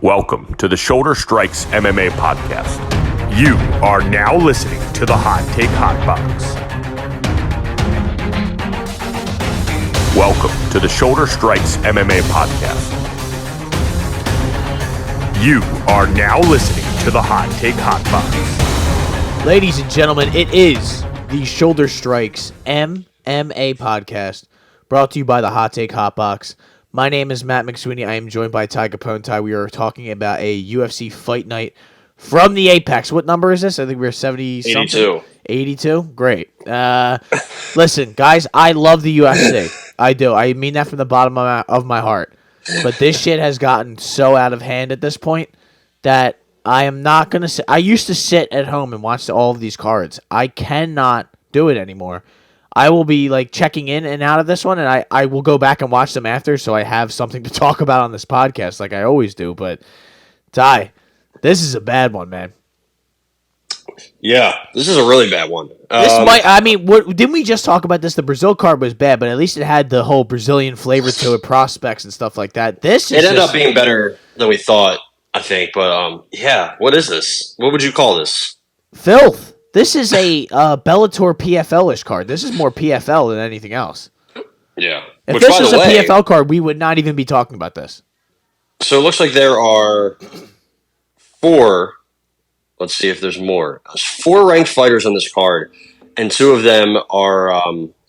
Welcome to the Shoulder Strikes MMA Podcast. You are now listening to the Hot Take Hot Box. Welcome to the Shoulder Strikes MMA Podcast. You are now listening to the Hot Take Hot Box. Ladies and gentlemen, it is the Shoulder Strikes MMA Podcast, brought to you by the Hot Take Hot Box. My name is Matt McSweeney. I am joined by Ty Capone. Ty, we are talking about a UFC fight night from the Apex. What number is this? I think we're 70-something. 82. 82? Great. Listen, guys, I love the UFC. I do. I mean that from the bottom of my heart. But this shit has gotten so out of hand at this point that I am not going to sit. I used to sit at home and watch all of these cards. I cannot do it anymore. I will be like checking in and out of this one, and I will go back and watch them after, so I have something to talk about on this podcast like I always do. But, Ty, this is a bad one, man. Yeah, this is a really bad one. Didn't we just talk about this? The Brazil card was bad, but at least it had the whole Brazilian flavor to it, prospects and stuff like that. It ended up being better than we thought, I think. But, yeah, what is this? What would you call this? Filth. This is a Bellator PFL-ish card. This is more PFL than anything else. Yeah. If this was a PFL card, we would not even be talking about this. So it looks like there are 4. Let's see if there's more. There's 4 ranked fighters on this card, and 2 of them are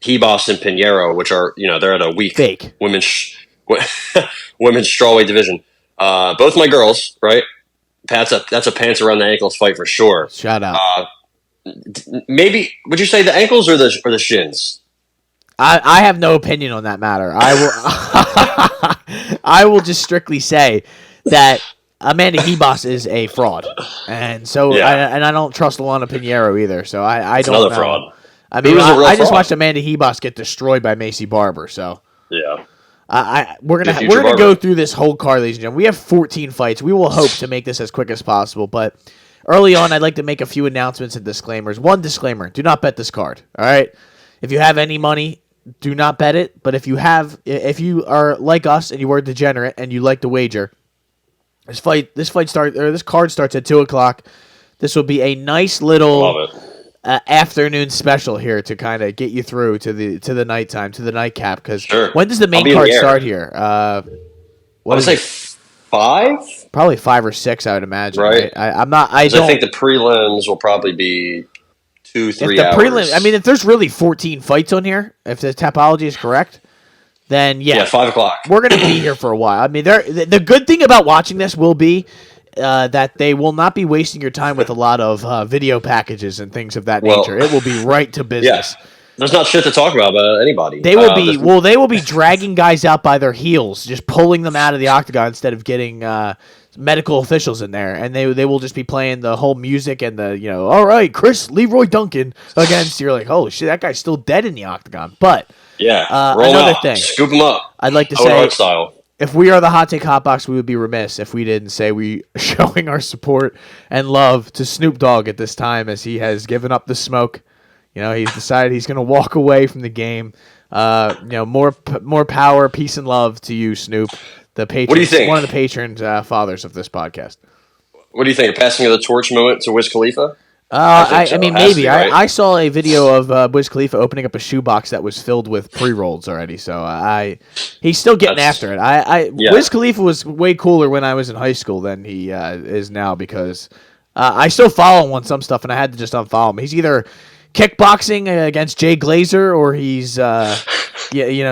Ribas and Pinheiro, which are, they're at a weak fake women's strawweight division. Both my girls, right? That's a pants around the ankles fight for sure. Shout out. Maybe would you say the ankles or the shins? I have no opinion on that matter. I will just strictly say that Amanda Ribas is a fraud, and so I don't trust Luana Pinheiro either. So I don't another know. Fraud. I mean, I just watched Amanda Ribas get destroyed by Macy Barber. So yeah. We're gonna go through this whole card, ladies and gentlemen. We have 14 fights. We will hope to make this as quick as possible, but early on, I'd like to make a few announcements and disclaimers. One disclaimer: do not bet this card. All right, if you have any money, do not bet it. But if you are like us and you are degenerate and you like to wager, this card starts at 2:00. This will be a nice little afternoon special here to kind of get you through to the nighttime, to the nightcap. Because when does the main card start here? I would say 5? Probably 5 or 6, I would imagine. Right. I think the prelims will probably be 2-3 hours. If there's really 14 fights on here, if the topology is correct, then yeah, 5 o'clock. We're gonna be here for a while. I mean, the good thing about watching this will be that they will not be wasting your time with a lot of video packages and things of that nature. It will be right to business. Yeah. There's not shit to talk about anybody. They will be dragging guys out by their heels, just pulling them out of the octagon instead of getting medical officials in there, and they will just be playing the whole music and the all right, Chris Leroy Duncan against. You're like, holy shit, that guy's still dead in the octagon. But another thing, scoop him up. I'd like to say, if we are the Hot Take Hot Box, we would be remiss if we didn't say we showing our support and love to Snoop Dogg at this time, as he has given up the smoke. He's decided he's going to walk away from the game. More power, peace, and love to you, Snoop. The patron, what do you think? One of the patrons, fathers of this podcast. What do you think? A passing of the torch moment to Wiz Khalifa? Maybe. Right? I saw a video of Wiz Khalifa opening up a shoebox that was filled with pre-rolls already. So he's still getting after it. Wiz Khalifa was way cooler when I was in high school than he is now, because I still follow him on some stuff, and I had to just unfollow him. He's either kickboxing against Jay Glazer, or he's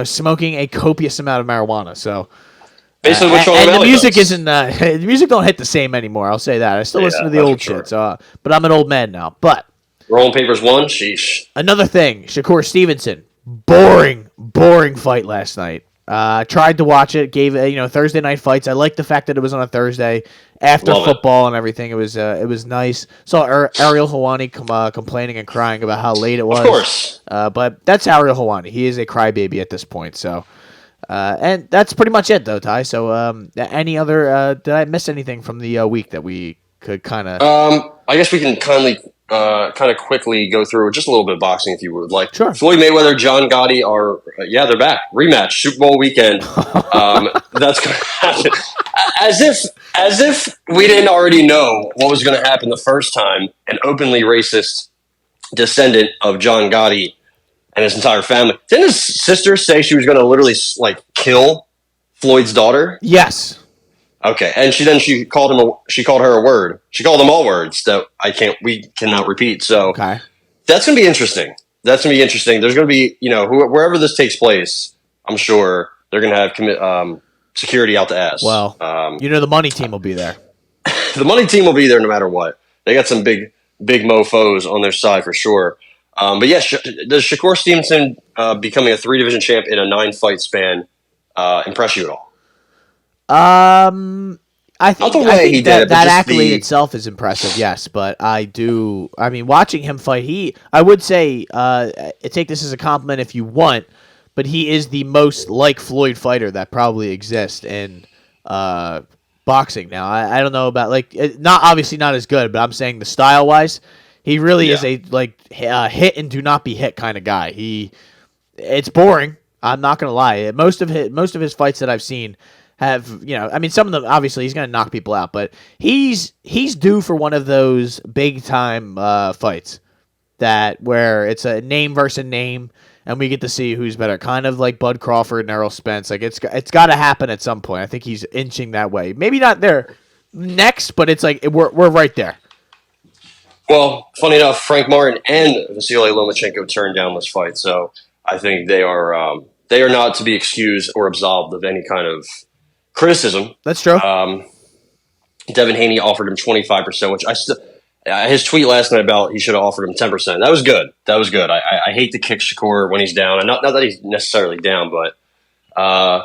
smoking a copious amount of marijuana. So basically, what and the music isn't the music don't hit the same anymore. I'll say that. I still listen to the old shit. So, but I'm an old man now. But Rolling Papers 1, sheesh. Another thing, Shakur Stevenson, boring fight last night. Tried to watch it. Gave Thursday night fights. I like the fact that it was on a Thursday after football and everything. It was nice. Saw Ariel Helwani complaining and crying about how late it was. Of course. But that's Ariel Helwani. He is a crybaby at this point. So, and that's pretty much it, though, Ty. So, any other? Did I miss anything from the week that we could kind of? I guess we can kind of quickly go through just a little bit of boxing if you would like. Sure. Floyd Mayweather, John Gotti are they're back. Rematch, Super Bowl weekend. That's going to happen. as if we didn't already know what was going to happen the first time. An openly racist descendant of John Gotti and his entire family. Didn't his sister say she was going to literally kill Floyd's daughter? Yes. Okay, and she called her a word. She called them all words that we cannot repeat. So okay. That's going to be interesting. There's going to be, wherever this takes place, I'm sure they're going to have security out the ass. Well, the money team will be there. The money team will be there no matter what. They got some big mofos on their side for sure. But yes, does Shakur Stevenson becoming a 3-division champ in a 9-fight span impress you at all? I think that accolade itself is impressive, yes, but watching him fight, I would say, take this as a compliment if you want, but he is the most like Floyd fighter that probably exists in boxing now. I don't know about, obviously not as good, but I'm saying the style-wise, he really is a hit and do not be hit kind of guy. It's boring, I'm not going to lie. Most of his fights that I've seen have, some of them, obviously, he's going to knock people out, but he's due for one of those big-time fights where it's a name versus name, and we get to see who's better, kind of like Bud Crawford and Errol Spence. It's got to happen at some point. I think he's inching that way. Maybe not there next, but it's we're right there. Well, funny enough, Frank Martin and Vasily Lomachenko turned down this fight, so I think they are not to be excused or absolved of any kind of criticism. That's true. Devin Haney offered him 25%, which his tweet last night about he should have offered him 10%. That was good. I hate to kick Shakur when he's down, and not that he's necessarily down, but like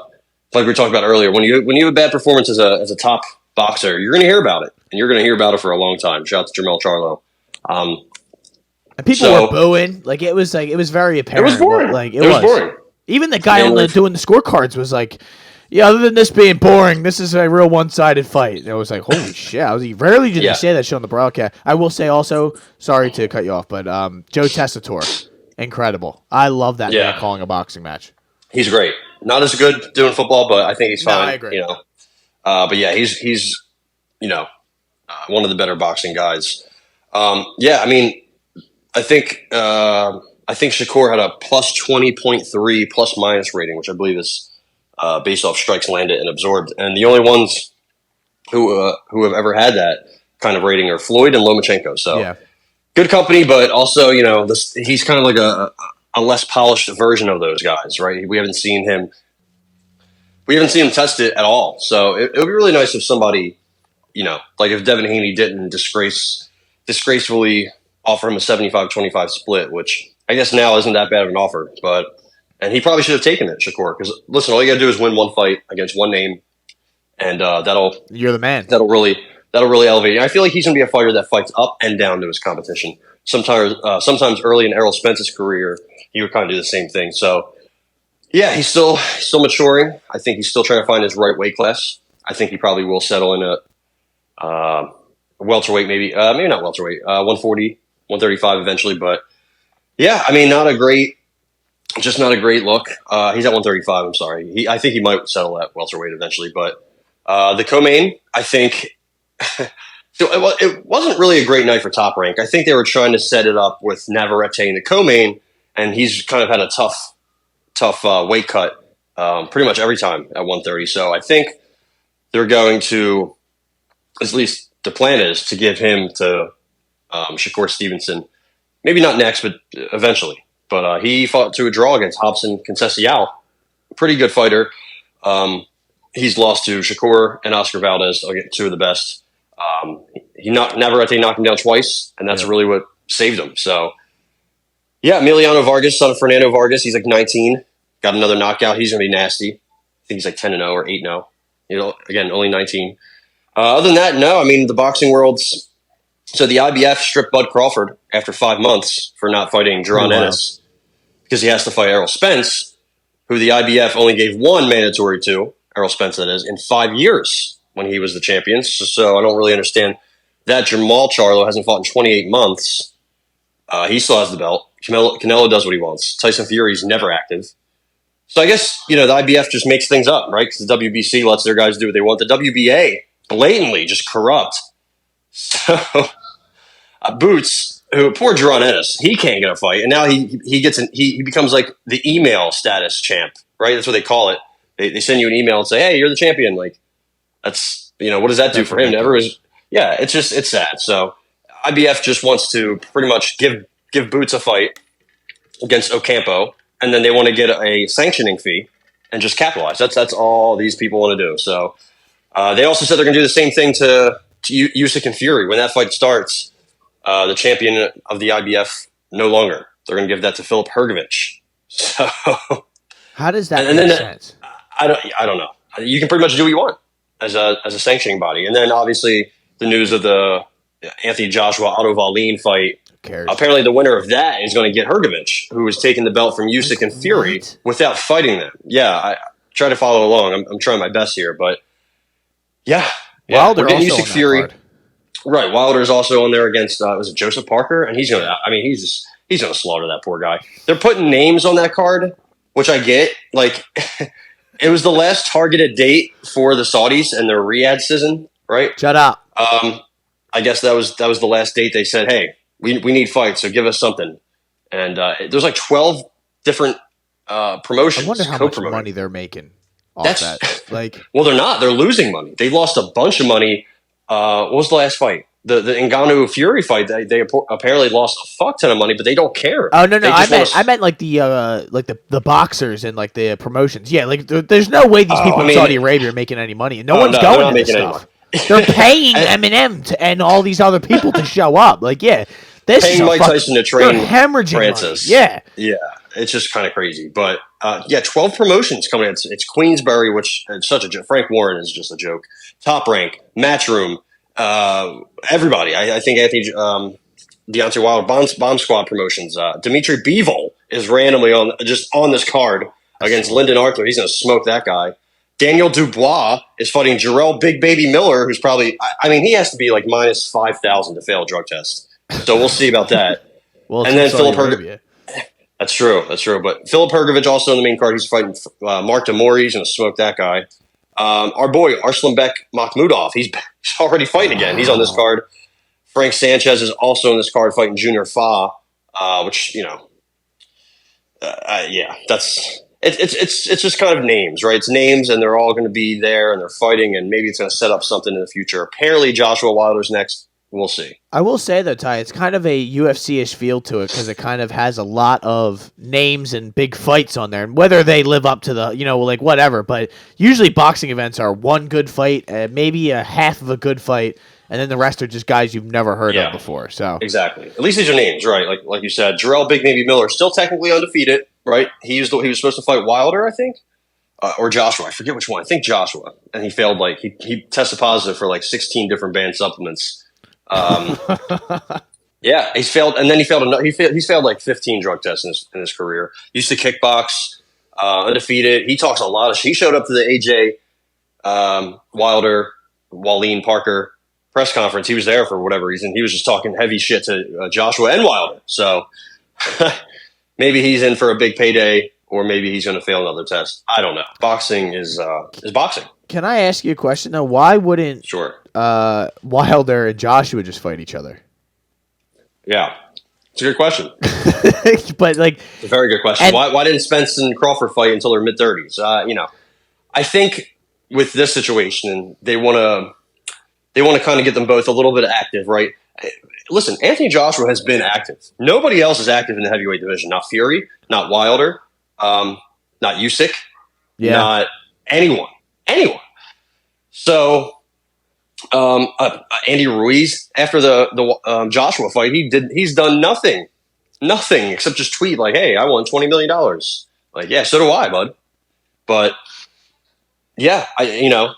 we were talking about earlier, when you have a bad performance as a top boxer, you're going to hear about it, and you're going to hear about it for a long time. Shout out to Jermell Charlo. And people were booing. It was very apparent. It was boring. It was boring. Even the guy doing the scorecards was like, yeah, other than this being boring, this is a real one-sided fight. And I was like, holy shit. Rarely did he say that shit on the broadcast. I will say also, sorry to cut you off, but Joe Tessitore, incredible. I love that man calling a boxing match. He's great. Not as good doing football, but I think he's fine. I agree. But yeah, he's one of the better boxing guys. I think Shakur had a plus 20.3 plus minus rating, which I believe is based off strikes landed and absorbed. And the only ones who have ever had that kind of rating are Floyd and Lomachenko. So good company, but also, he's kind of like a less polished version of those guys, right? We haven't seen him test it at all. So it would be really nice if somebody, if Devin Haney didn't disgracefully offer him a 75-25 split, which I guess now isn't that bad of an offer, and he probably should have taken it, Shakur, because listen, all you got to do is win one fight against one name, and you're the man. That'll really elevate you. I feel like he's going to be a fighter that fights up and down to his competition. Sometimes early in Errol Spence's career, he would kind of do the same thing. So, yeah, he's still maturing. I think he's still trying to find his right weight class. I think he probably will settle in a welterweight, maybe not welterweight, 140, 135 eventually. But yeah, not a great look. He's at 135. I'm sorry. I think he might settle at welterweight eventually. But the co-main, I think, so it wasn't really a great night for Top Rank. I think they were trying to set it up with Navarrete in the co-main, and he's kind of had a tough weight cut pretty much every time at 130. So I think they're going to, at least the plan is, to give him to Shakur Stevenson. Maybe not next, but eventually. But he fought to a draw against Robson Conceição. Pretty good fighter. He's lost to Shakur and Oscar Valdez, two of the best. Navarrete knocked him down twice, and that's really what saved him. So, yeah, Emiliano Vargas, son of Fernando Vargas, he's 19. Got another knockout. He's going to be nasty. I think he's 10-0 or 8-0. Again, only 19. Other than that, no. The boxing world's... So the IBF stripped Bud Crawford after 5 months for not fighting Jaron Ennis because he has to fight Errol Spence, who the IBF only gave one mandatory to, Errol Spence that is, in 5 years when he was the champion. So I don't really understand that. Jermall Charlo hasn't fought in 28 months. He still has the belt. Canelo does what he wants. Tyson Fury's never active. So I guess, the IBF just makes things up, right? Because the WBC lets their guys do what they want. The WBA blatantly just corrupt. So Boots, who poor Jerron Ennis, he can't get a fight, and now he becomes like the email status champ, right? That's what they call it. They send you an email and say, "Hey, you're the champion." Like that's what does that do for him? It's sad. So IBF just wants to pretty much give Boots a fight against Ocampo, and then they want to get a sanctioning fee and just capitalize. That's all these people want to do. So they also said they're going to do the same thing to Usyk and Fury when that fight starts. The champion of the IBF no longer. They're going to give that to Filip Hrgović. So how does that make sense? I don't know. You can pretty much do what you want as a sanctioning body, and then obviously the news of the Anthony Joshua Otto Wallin fight. Apparently, the winner of that is going to get Hrgović, who is taking the belt from Usyk and Fury without fighting them. Yeah, I try to follow along. I'm trying my best here, but Wilder also Usyk Fury. Card. Right, Wilder's also on there against was it Joseph Parker, and he's gonna slaughter that poor guy. They're putting names on that card, which I get. Like, it was the last targeted date for the Saudis and their Riyadh season, right? Shut up. I guess that was the last date. They said, "Hey, we need fights, so give us something." And there's like 12 different promotions. I wonder how much money they're making off that. Like, well, they're not. They're losing money. They lost a bunch of money. What was the last fight? The Ngannou Fury fight. They apparently lost a fuck ton of money, but they don't care. Oh no! I meant like the boxers and like the promotions. Yeah, like there's no way these people in Saudi Arabia are making any money. No one's going to this stuff. They're paying Eminem and all these other people to show up. Like, yeah, this paying is Mike Tyson to train hemorrhaging Francis. Money. Yeah, it's just kind of crazy. But 12 promotions coming in. It's Queensberry, which is such a joke. Frank Warren is just a joke. Top Rank, Matchroom, everybody. I think Anthony Deontay Wilder Bomb Squad promotions. Dimitri Bivol is randomly on this card against Lyndon Arthur. He's going to smoke that guy. Daniel Dubois is fighting Jarrell Big Baby Miller, who's probably, he has to be like minus 5,000 to fail a drug test. So we'll see about that. Well, and then Filip Hrgović. That's true. But Filip Hrgović also on the main card. He's fighting Mark Demore. He's going to smoke that guy. Our boy Arslanbek Makhmudov. He's already fighting again. He's on this card. Frank Sanchez is also on this card fighting Junior Fa, which that's. It's just kind of names, right? It's names, and they're all going to be there, and they're fighting, and maybe it's going to set up something in the future. Apparently, Joshua Wilder's next. We'll see. I will say, though, Ty, it's kind of a UFC-ish feel to it because it kind of has a lot of names and big fights on there, and whether they live up to the, like whatever. But usually boxing events are one good fight, maybe a half of a good fight, and then the rest are just guys you've never heard of before. So exactly. At least these are names, right? Like you said, Jarrell Big Baby Miller still technically undefeated. Right, he was supposed to fight Wilder, I think, or Joshua. I forget which one. I think Joshua, and he failed. Like he tested positive for like 16 different banned supplements. He's failed, and then he failed. He's failed like 15 drug tests in his career. He used to kickbox, undefeated. He talks a lot of. He showed up to the AJ Wilder, Wallin Parker press conference. He was there for whatever reason. He was just talking heavy shit to Joshua and Wilder. So. Maybe he's in for a big payday, or maybe he's going to fail another test. I don't know. Boxing is boxing. Can I ask you a question, though? Why wouldn't Wilder and Joshua just fight each other? Yeah. It's a good question. But it's a very good question. Why didn't Spence and Crawford fight until their mid-30s? I think with this situation, they want to kind of get them both a little bit active, right? Listen, Anthony Joshua has been active. Nobody else is active in the heavyweight division. Not Fury, not Wilder, not Usyk, not anyone. So, Andy Ruiz, after the Joshua fight, he's done nothing except just tweet like, "Hey, I won $20 million." Like, yeah, so do I, bud. But yeah, I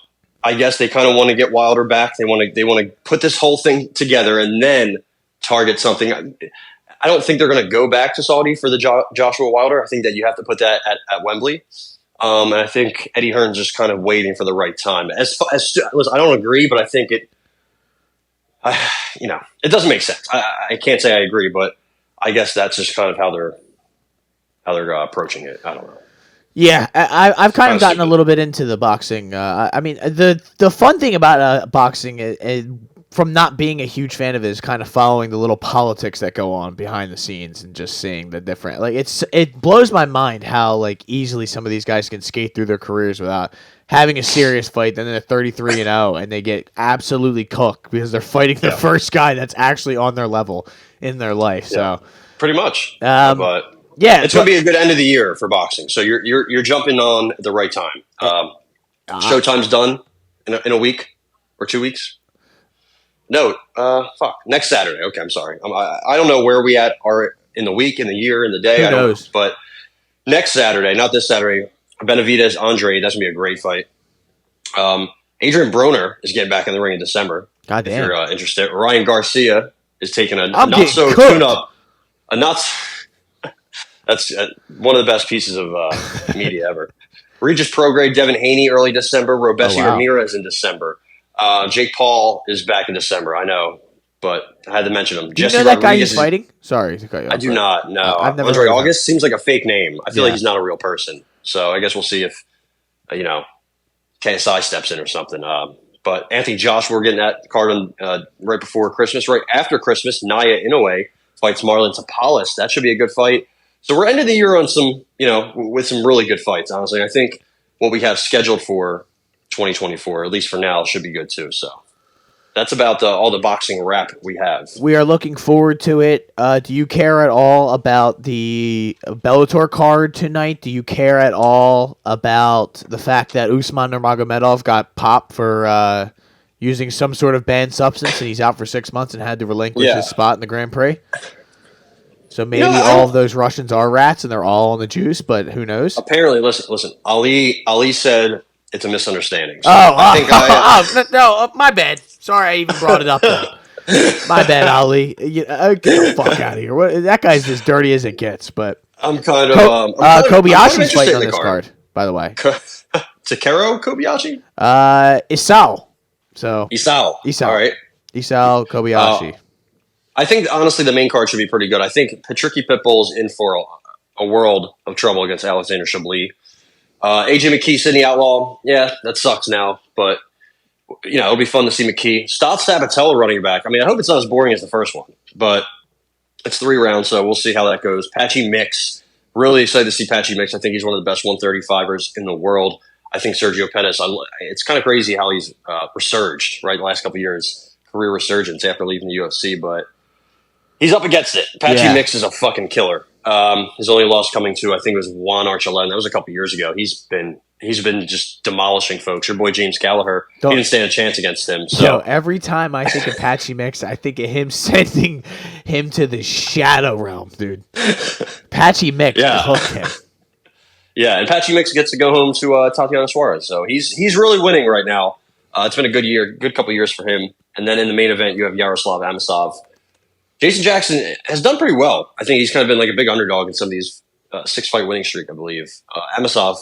guess they kind of want to get Wilder back. They want to put this whole thing together and then target something. I don't think they're going to go back to Saudi for the Joshua Wilder. I think that you have to put that at Wembley. And I think Eddie Hearn's just kind of waiting for the right time. Listen, I don't agree, but I think it doesn't make sense. I can't say I agree, but I guess that's just kind of how they're approaching it. I don't know. Yeah, I've kind of gotten a little bit into the boxing. I mean, the fun thing about boxing is, from not being a huge fan of it, is kind of following the little politics that go on behind the scenes and just seeing the different. Like it blows my mind how like easily some of these guys can skate through their careers without having a serious fight. Then they're 33-0 and they get absolutely cooked because they're fighting the first guy that's actually on their level in their life. Yeah. So pretty much, but. Yeah, it's going to be a good end of the year for boxing. So you're jumping on at the right time. Showtime's done in a week or 2 weeks. No, next Saturday. Okay, I'm sorry. I don't know where we are in the week, in the year, in the day. Who knows? But next Saturday, not this Saturday, Benavidez Andre. That's gonna be a great fight. Adrian Broner is getting back in the ring in December. God damn. If you're interested, Ryan Garcia is taking a I'm not so cooked. tune up. That's one of the best pieces of media ever. Regis Prograis, Devin Haney early December. Robesi Ramirez in December. Jake Paul is back in December. I know, but I had to mention him. Do you know that guy he's fighting? Sorry to cut you off. I do not. No, I've never Andre heard of August seems like a fake name. I feel like he's not a real person. So I guess we'll see if KSI steps in or something. But Anthony Joshua, we're getting that card on right before Christmas. Right after Christmas, Naya Inoue fights Marlon Tapales. That should be a good fight. So we're ending the year on some, with some really good fights, honestly. I think what we have scheduled for 2024, at least for now, should be good too. So that's about all the boxing wrap we have. We are looking forward to it. Do you care at all about the Bellator card tonight? Do you care at all about the fact that Usman Nurmagomedov got popped for using some sort of banned substance and he's out for 6 months and had to relinquish his spot in the Grand Prix? So maybe all of those Russians are rats and they're all on the juice, but who knows? Apparently, listen. Ali said it's a misunderstanding. So No, my bad. Sorry, I even brought it up. My bad, Ali. Get the fuck out of here. That guy's as dirty as it gets. But I'm kind of Kobayashi's fighting on this card, by the way. Takeru Kobayashi. Isao. So Isao. All right. Isao Kobayashi. I think, honestly, the main card should be pretty good. I think Patricky Pitbull's in for a world of trouble against Alexander Chablis. AJ McKee, Sidney Outlaw, that sucks now. But, it'll be fun to see McKee. Stop Sabatella running back. I mean, I hope it's not as boring as the first one. But it's 3 rounds, so we'll see how that goes. Patchy Mix. Really excited to see Patchy Mix. I think he's one of the best 135ers in the world. I think Sergio Pettis, it's kind of crazy how he's resurged, right, the last couple of years. Career resurgence after leaving the UFC, but he's up against it. Patchy Mix is a fucking killer. His only loss coming to, I think it was Juan Archuleta. That was a couple years ago. He's been just demolishing folks. Your boy James Gallagher, he didn't stand a chance against him. So every time I think of Patchy Mix, I think of him sending him to the shadow realm, dude. Patchy Mix hooked him. Yeah, and Patchy Mix gets to go home to Tatiana Suarez. So he's really winning right now. It's been a good couple years for him. And then in the main event, you have Yaroslav Amosov. Jason Jackson has done pretty well. I think he's kind of been like a big underdog in some of these 6-fight winning streak, I believe. Amosov,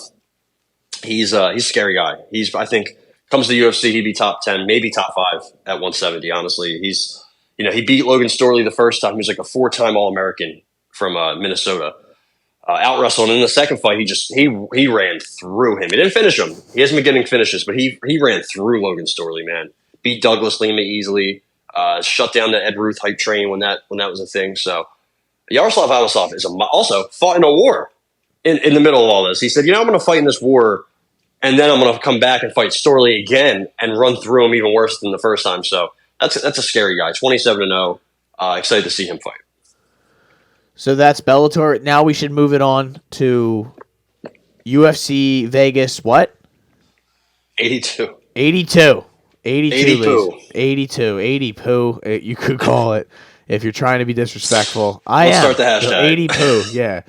he's a scary guy. I think, comes to the UFC, he'd be top 10, maybe top 5 at 170, honestly. He beat Logan Storley the first time. He was like a 4-time All-American from Minnesota. Out-wrestled. And in the second fight, he ran through him. He didn't finish him. He hasn't been getting finishes, but he ran through Logan Storley, man. Beat Douglas Lima easily. Shut down the Ed Ruth hype train when that was a thing. So Yaroslav Amosov is also fought in a war in the middle of all this. He said, I'm going to fight in this war, and then I'm going to come back and fight Storley again and run through him even worse than the first time. So that's a scary guy. 27-0. Excited to see him fight. So that's Bellator. Now we should move it on to UFC Vegas. What? 82. 82. 80 poo. 82. 80 poo. You could call it if you're trying to be disrespectful. Let's start the hashtag. 80 poo, yeah.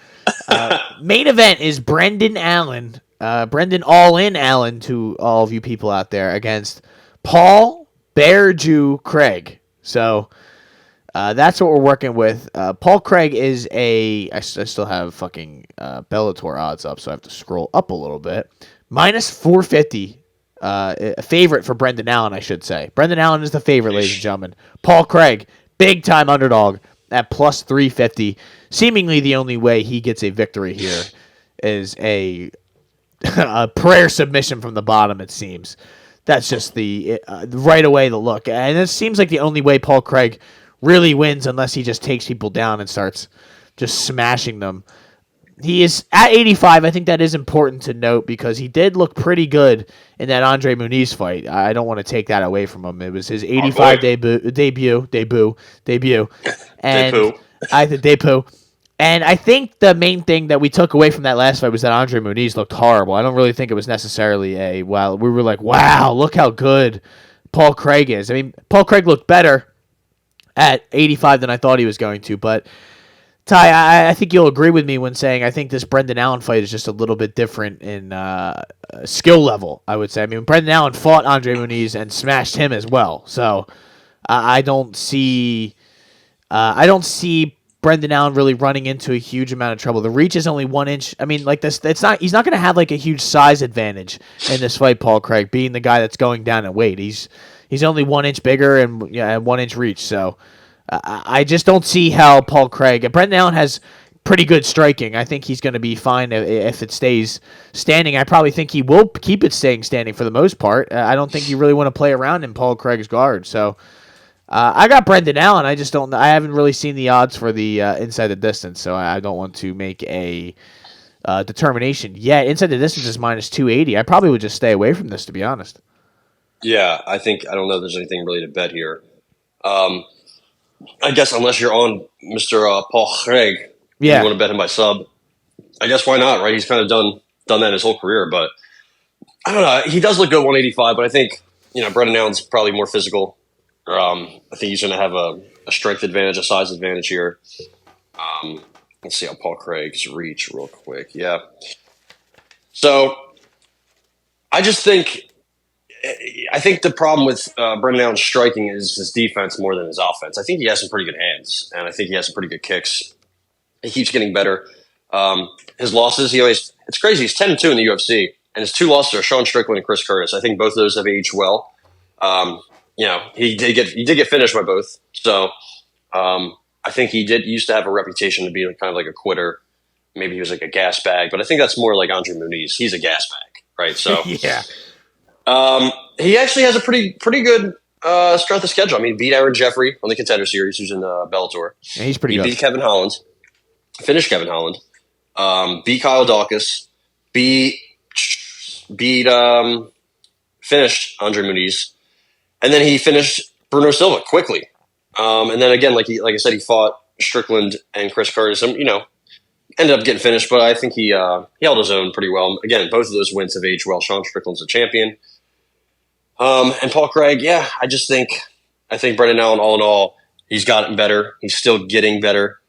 Main event is Brendan Allen. Brendan All-In Allen to all of you people out there against Paul Bear Jew Craig. So that's what we're working with. Paul Craig is I still have fucking Bellator odds up, so I have to scroll up a little bit. Minus 450. A favorite for Brendan Allen, I should say. Brendan Allen is the favorite, ladies and gentlemen. Paul Craig, big-time underdog at plus 350. Seemingly the only way he gets a victory here is a a prayer submission from the bottom, it seems. That's just the right away the look. And it seems like the only way Paul Craig really wins unless he just takes people down and starts just smashing them. He is at 85. I think that is important to note because he did look pretty good in that Andre Muniz fight. I don't want to take that away from him. It was his 85 debut. And debut. And I think the main thing that we took away from that last fight was that Andre Muniz looked horrible. I don't really think it was necessarily we were like, wow, look how good Paul Craig is. I mean, Paul Craig looked better at 85 than I thought he was going to, but Ty, I think you'll agree with me when saying I think this Brendan Allen fight is just a little bit different in skill level, I would say. I mean, Brendan Allen fought Andre Muniz and smashed him as well. So I don't see Brendan Allen really running into a huge amount of trouble. The reach is only 1 inch. I mean, like this, he's not going to have like a huge size advantage in this fight, Paul Craig, being the guy that's going down in weight. He's only 1 inch bigger and 1 inch reach. So I just don't see how Paul Craig. Brendan Allen has pretty good striking. I think he's going to be fine if it stays standing. I probably think he will keep it staying standing for the most part. I don't think you really want to play around in Paul Craig's guard. So I got Brendan Allen. I just don't. I haven't really seen the odds for the inside the distance, so I don't want to make a determination yet. Inside the distance is minus 280. I probably would just stay away from this, to be honest. Yeah, I don't know if there's anything really to bet here. I guess unless you're on Mr. Paul Craig, you want to bet him by sub. I guess why not, right? He's kind of done that his whole career, but I don't know. He does look good 185, but I think Brendan Allen's probably more physical. I think he's going to have a strength advantage, a size advantage here. Let's see how Paul Craig's reach real quick. Yeah. So I think the problem with Brendan Allen's striking is his defense more than his offense. I think he has some pretty good hands, and I think he has some pretty good kicks. He keeps getting better. His losses, it's crazy. He's 10-2 in the UFC, and his 2 losses are Sean Strickland and Chris Curtis. I think both of those have aged well. He did get finished by both. So I think he used to have a reputation to be kind of like a quitter. Maybe he was like a gas bag, but I think that's more like Andre Muniz. He's a gas bag, right? So yeah. He actually has a pretty good strength of schedule. I mean, beat Aaron Jeffrey on the Contender Series, who's in Bellator. Yeah, he's pretty good. Beat Kevin Holland, finished Kevin Holland, beat Kyle Dawkins, finished Andre Muniz, and then he finished Bruno Silva quickly. And then again, like I said, he fought Strickland and Chris Curtis, and ended up getting finished. But I think he held his own pretty well. Again, both of those wins have aged well. Sean Strickland's a champion. And Paul Craig, I think Brendan Allen, all in all, he's gotten better. He's still getting better.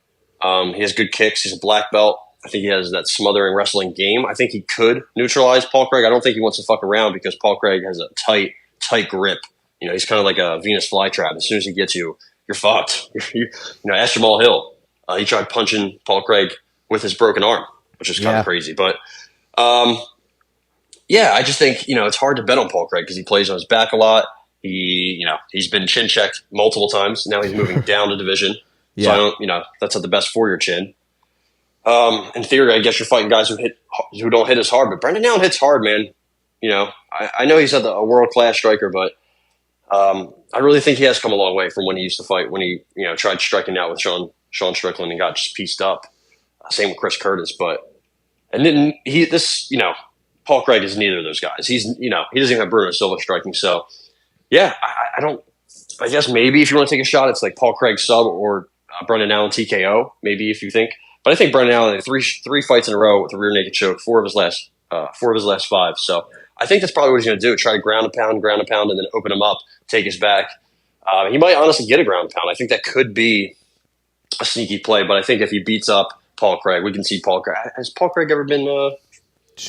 He has good kicks. He's a black belt. I think he has that smothering wrestling game. I think he could neutralize Paul Craig. I don't think he wants to fuck around because Paul Craig has a tight grip. He's kind of like a Venus flytrap. As soon as he gets you, you're fucked. Ask Jamal Hill. He tried punching Paul Craig with his broken arm, which is kind of crazy. But I just think it's hard to bet on Paul Craig because he plays on his back a lot. He's been chin checked multiple times. Now he's moving down the division. Yeah. So I don't, that's not the best for your chin. In theory, I guess you're fighting guys who don't hit as hard, but Brendan Allen hits hard, man. I know he's a world class striker, but I really think he has come a long way from when he used to fight when he tried striking out with Sean Strickland and got just pieced up. Same with Chris Curtis, Paul Craig is neither of those guys. He doesn't even have Bruno Silva striking. So I guess maybe if you want to take a shot, it's like Paul Craig sub or Brendan Allen TKO. Maybe if you think, but I think Brendan Allen had three fights in a row with a rear naked choke, four of his last 5. So I think that's probably what he's going to do. Try to ground a pound, and then open him up, take his back. He might honestly get a ground pound. I think that could be a sneaky play, but I think if he beats up Paul Craig, we can see Paul Craig. Has Paul Craig ever been?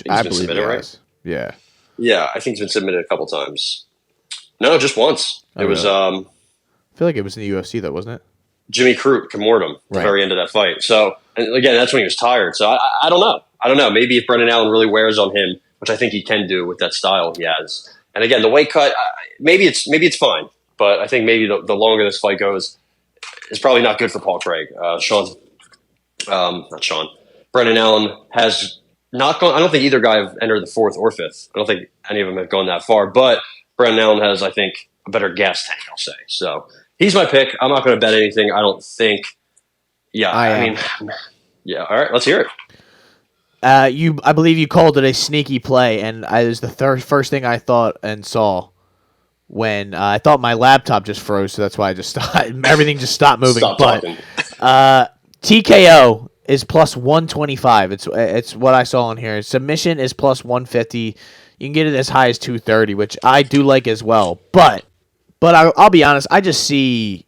I believe he has. Right? Yeah. Yeah, I think he's been submitted a couple times. No, just once. It was. I feel like it was in the UFC, though, wasn't it? Jimmy Crute moored him at the very end of that fight. So, and again, that's when he was tired. So I don't know. Maybe if Brendan Allen really wears on him, which I think he can do with that style he has. And again, the weight cut, maybe it's fine, but I think maybe the longer this fight goes, it's probably not good for Paul Craig. Brendan Allen has not going. I don't think either guy have entered the 4th or 5th. I don't think any of them have gone that far. But Brendan Allen has, I think, a better gas tank. I'll say so. He's my pick. I'm not going to bet anything. I don't think. Yeah, I mean, yeah. All right, let's hear it. I believe you called it a sneaky play, and it was the first thing I thought and saw when I thought my laptop just froze, so that's why I just stopped. Everything just stopped moving. TKO is plus 125. It's what I saw on here. Submission is plus 150. You can get it as high as 230, which I do like as well. But I'll be honest, I just see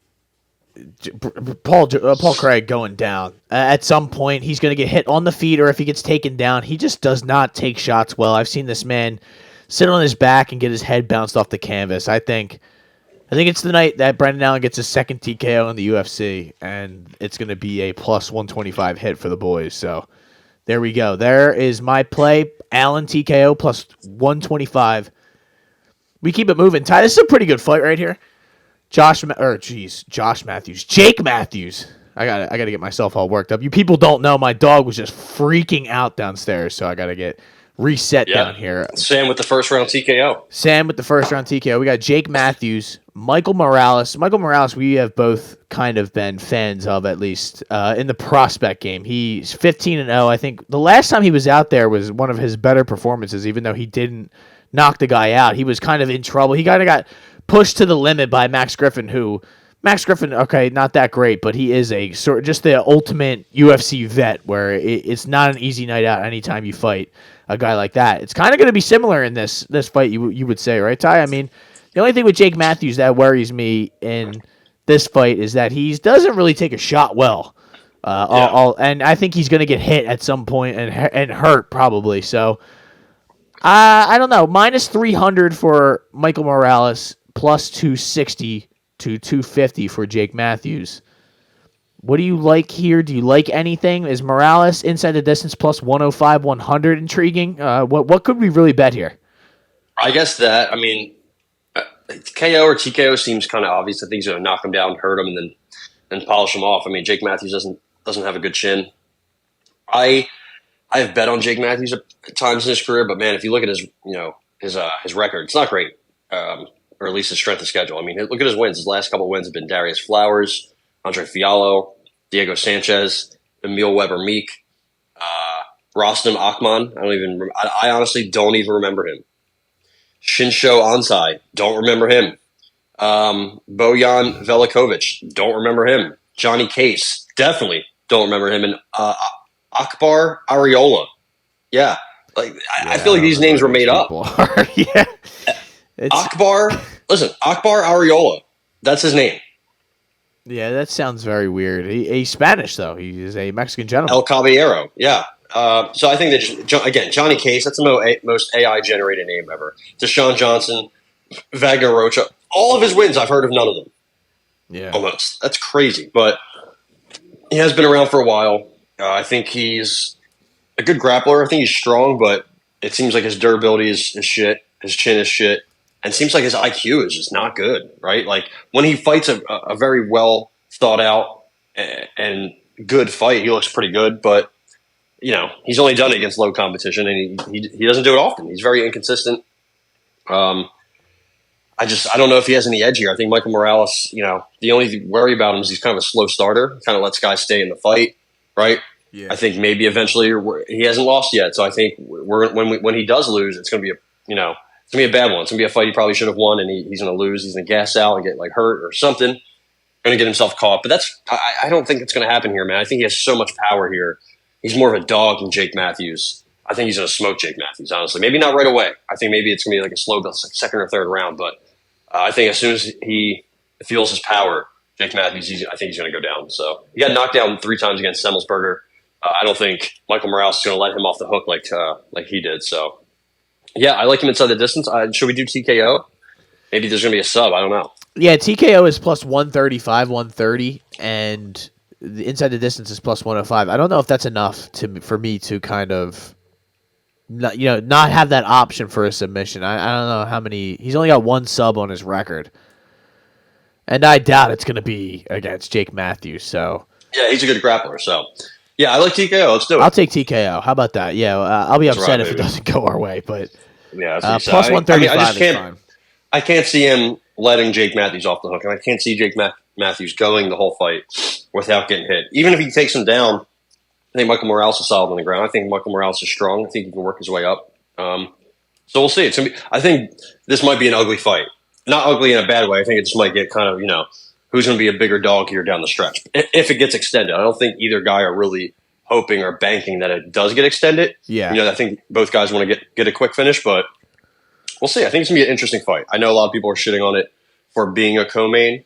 Paul Craig going down. At some point, he's going to get hit on the feet, or if he gets taken down, he just does not take shots well. I've seen this man sit on his back and get his head bounced off the canvas. I think it's the night that Brendan Allen gets his second TKO in the UFC, and it's going to be a plus 125 hit for the boys. So there we go. There is my play. Allen TKO plus 125. We keep it moving. Ty, this is a pretty good fight right here. Jake Matthews. I gotta get myself all worked up. You people don't know my dog was just freaking out downstairs, so I gotta get reset down here. Sam with the first round TKO. We got Jake Matthews, Michael Morales. Michael Morales, we have both kind of been fans of, at least in the prospect game. He's 15-0. I think the last time he was out there was one of his better performances, even though he didn't knock the guy out. He was kind of in trouble. He kind of got pushed to the limit by Max Griffin, okay, not that great, but he is a sort of just the ultimate UFC vet, where it's not an easy night out anytime you fight a guy like that. It's kind of going to be similar in this fight, you would say, right, Ty? I mean, the only thing with Jake Matthews that worries me in this fight is that he doesn't really take a shot well. And I think he's going to get hit at some point and hurt probably. So I don't know. Minus 300 for Michael Morales, plus 260 to 250 for Jake Matthews. What do you like here? Do you like anything? Is Morales inside the distance plus 105, 100 intriguing? What could we really bet here? I guess that, I mean, KO or TKO seems kind of obvious. I think he's going to knock him down, hurt him, and then polish him off. I mean, Jake Matthews doesn't have a good chin. I've bet on Jake Matthews at times in his career, but man, if you look at his record, it's not great. Or at least his strength of schedule. I mean, look at his wins. His last couple of wins have been Darius Flowers, Andre Fiallo, Diego Sanchez, Emil Weber-Meek, Rostam Akhman. I honestly don't even remember him. Shinsho Ansai, don't remember him. Bojan Velikovic, don't remember him. Johnny Case, definitely don't remember him. And Akbar Ariola. Yeah. I feel like these names were made up. Yeah. Akbar Ariola. That's his name. Yeah, that sounds very weird. He's Spanish, though. He is a Mexican gentleman. El Caballero, yeah. So I think that, Johnny Case, that's the most AI-generated name ever. Deshaun Johnson, Wagner Rocha, all of his wins, I've heard of none of them. Yeah. Almost. That's crazy. But he has been around for a while. I think he's a good grappler. I think he's strong, but it seems like his durability is shit. His chin is shit. And it seems like his IQ is just not good, right? Like, when he fights a very well thought out and good fight, he looks pretty good. But, he's only done it against low competition, and he doesn't do it often. He's very inconsistent. I don't know if he has any edge here. I think Michael Morales, the only worry about him is he's kind of a slow starter, kind of lets guys stay in the fight, right? Yeah. I think maybe eventually he hasn't lost yet. So I think when he does lose, it's going to be it's going to be a bad one. It's going to be a fight he probably should have won, and he's going to lose. He's going to gas out and get hurt or something. Going to get himself caught. But I don't think it's going to happen here, man. I think he has so much power here. He's more of a dog than Jake Matthews. I think he's going to smoke Jake Matthews, honestly. Maybe not right away. I think maybe it's going to be a slow second or third round. But I think as soon as he feels his power, Jake Matthews, I think he's going to go down. So he got knocked down 3 times against Semmelsberger. I don't think Michael Morales is going to let him off the hook like he did. So, yeah, I like him inside the distance. Should we do TKO? Maybe there's going to be a sub. I don't know. Yeah, TKO is plus 135, 130, and the inside the distance is plus 105. I don't know if that's enough for me to kind of not have that option for a submission. I don't know how many. He's only got 1 sub on his record, and I doubt it's going to be against Jake Matthews. So yeah, he's a good grappler. So Yeah, I like TKO. Let's do it. I'll take TKO. How about that? Yeah, I'll be upset if it doesn't go our way, but yeah, plus 135 is fine. I can't see him letting Jake Matthews off the hook, and I can't see Jake Matthews going the whole fight without getting hit. Even if he takes him down, I think Michael Morales is solid on the ground. I think Michael Morales is strong. I think he can work his way up. So we'll see. I think this might be an ugly fight. Not ugly in a bad way. I think it just might get kind of, who's going to be a bigger dog here down the stretch. If it gets extended. I don't think either guy are really hoping or banking that it does get extended. Yeah. I think both guys want to get a quick finish, but we'll see. I think it's going to be an interesting fight. I know a lot of people are shitting on it for being a co-main,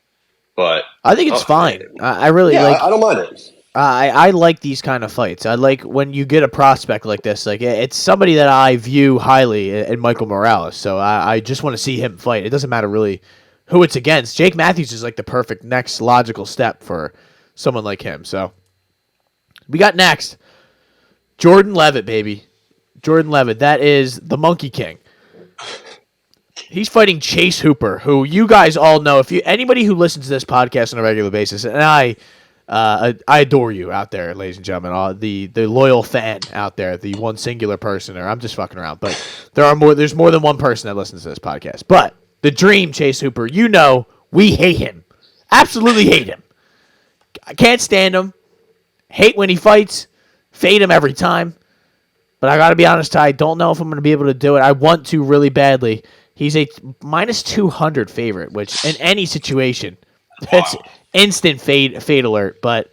but I think it's fine. I really like. I don't mind it. I like these kind of fights. I like when you get a prospect like this. Like it's somebody that I view highly in Michael Morales. So I just want to see him fight. It doesn't matter really who it's against. Jake Matthews is like the perfect next logical step for someone like him. So we got next Jordan Levitt, baby. Jordan Levitt. That is the Monkey King. He's fighting Chase Hooper, who you guys all know. If anybody who listens to this podcast on a regular basis, and I adore you out there, ladies and gentlemen, the loyal fan out there, the one singular person, or I'm just fucking around, but there's more than one person that listens to this podcast. But the dream, Chase Hooper, we hate him. Absolutely hate him. I can't stand him. Hate when he fights. Fade him every time. But I got to be honest, Ty, I don't know if I'm going to be able to do it. I want to really badly. He's a minus 200 favorite, which in any situation, that's instant fade alert. But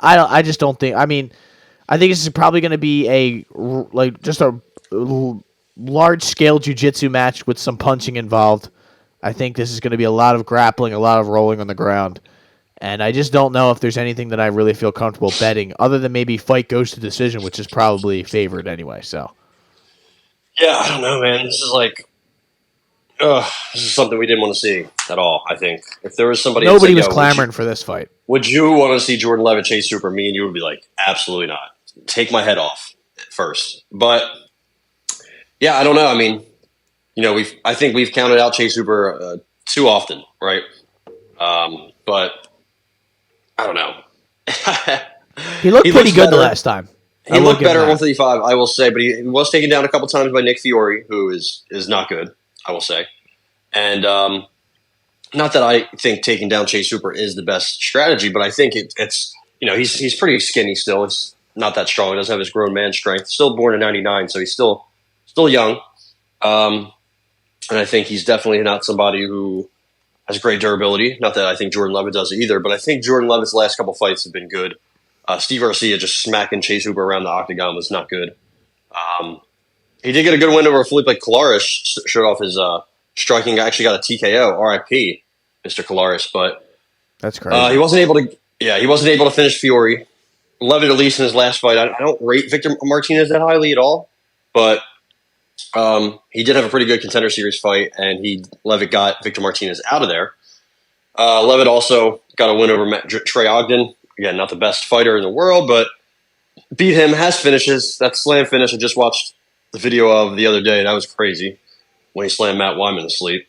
I just don't think. I mean, I think this is probably going to be just a large scale jiu-jitsu match with some punching involved. I think this is going to be a lot of grappling, a lot of rolling on the ground. And I just don't know if there's anything that I really feel comfortable betting other than maybe fight goes to decision, which is probably favored anyway. So, yeah, I don't know, man. This is something we didn't want to see at all. I think if there was somebody, nobody was clamoring for this fight. Would you want to see Jordan Levitt chase Super? Me and you would be like, absolutely not. Take my head off first. But yeah, I don't know. I mean, I think we've counted out Chase Hooper too often, right? But I don't know. He looked pretty good the last time. He looked better at 135, I will say, but he was taken down a couple times by Nick Fiore, who is not good, I will say. And not that I think taking down Chase Hooper is the best strategy, but I think it's he's pretty skinny still. It's not that strong. He doesn't have his grown man strength. Still born in 99, so he's still young. And I think he's definitely not somebody who has great durability. Not that I think Jordan Levitt does either, but I think Jordan Levitt's last couple fights have been good. Steve Garcia just smacking Chase Hooper around the octagon was not good. He did get a good win over Felipe Colares, showed off his striking. Actually got a TKO, RIP, Mr. Colares, but that's crazy. He wasn't able to finish Fiore. Levitt, at least in his last fight, I don't rate Victor Martinez that highly at all, but he did have a pretty good Contender Series fight, and Levitt got Victor Martinez out of there. Levitt also got a win over Trey Ogden. Again, not the best fighter in the world, but beat him, has finishes. That slam finish I just watched the video of the other day. That was crazy when he slammed Matt Wyman to sleep.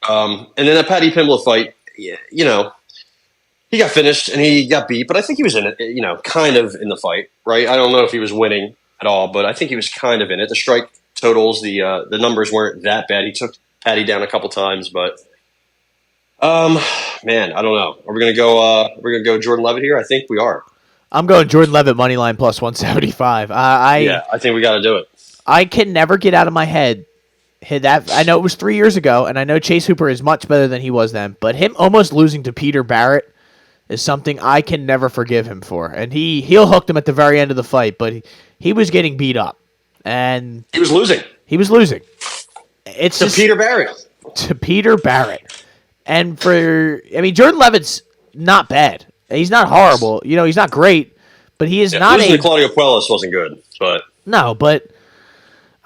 And then that Paddy Pimblett fight, he got finished and he got beat, but I think he was in it, kind of in the fight, right? I don't know if he was winning at all, but I think he was kind of in it. The strike totals, the numbers weren't that bad. He took Paddy down a couple times, but man, I don't know. Are we gonna go? We're gonna go Jordan Levitt here. I think we are. I'm going Jordan Levitt money line plus 175. I think we got to do it. I can never get out of my head that. I know it was 3 years ago, and I know Chase Hooper is much better than he was then. But him almost losing to Peter Barrett is something I can never forgive him for. And he heel hooked him at the very end of the fight, but he was getting beat up, and he was losing. It's to Peter Barrett. To Peter Barrett. And Jordan Levitt's not bad. He's not horrible. He's not great, but he is not losing to Claudio Puelles wasn't good, but no, but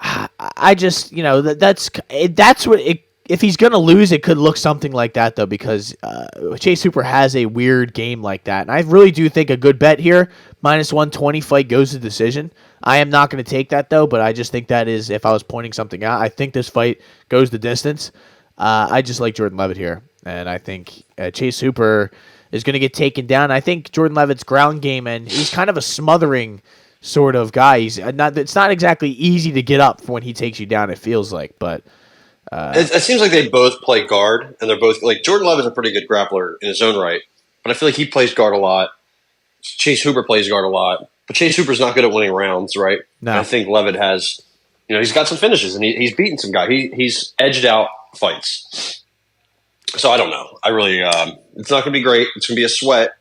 I just, that's what if he's going to lose, it could look something like that though, because Chase Hooper has a weird game like that. And I really do think a good bet here, minus 120 fight goes to decision. I am not going to take that though, but I just think that is, if I was pointing something out, I think this fight goes the distance. I just like Jordan Levitt here, and I think Chase Hooper is going to get taken down. I think Jordan Levitt's ground game, and he's kind of a smothering sort of guy. He's it's not exactly easy to get up when he takes you down, it feels like, but it seems like they both play guard, and they're both like Jordan Levitt's a pretty good grappler in his own right, but I feel like he plays guard a lot. Chase Hooper plays guard a lot, but Chase Hooper's not good at winning rounds, right? No. And I think Levitt has, he's got some finishes, and he's beaten some guy. He's edged out fights. So I don't know. I really, it's not going to be great. It's going to be a sweat.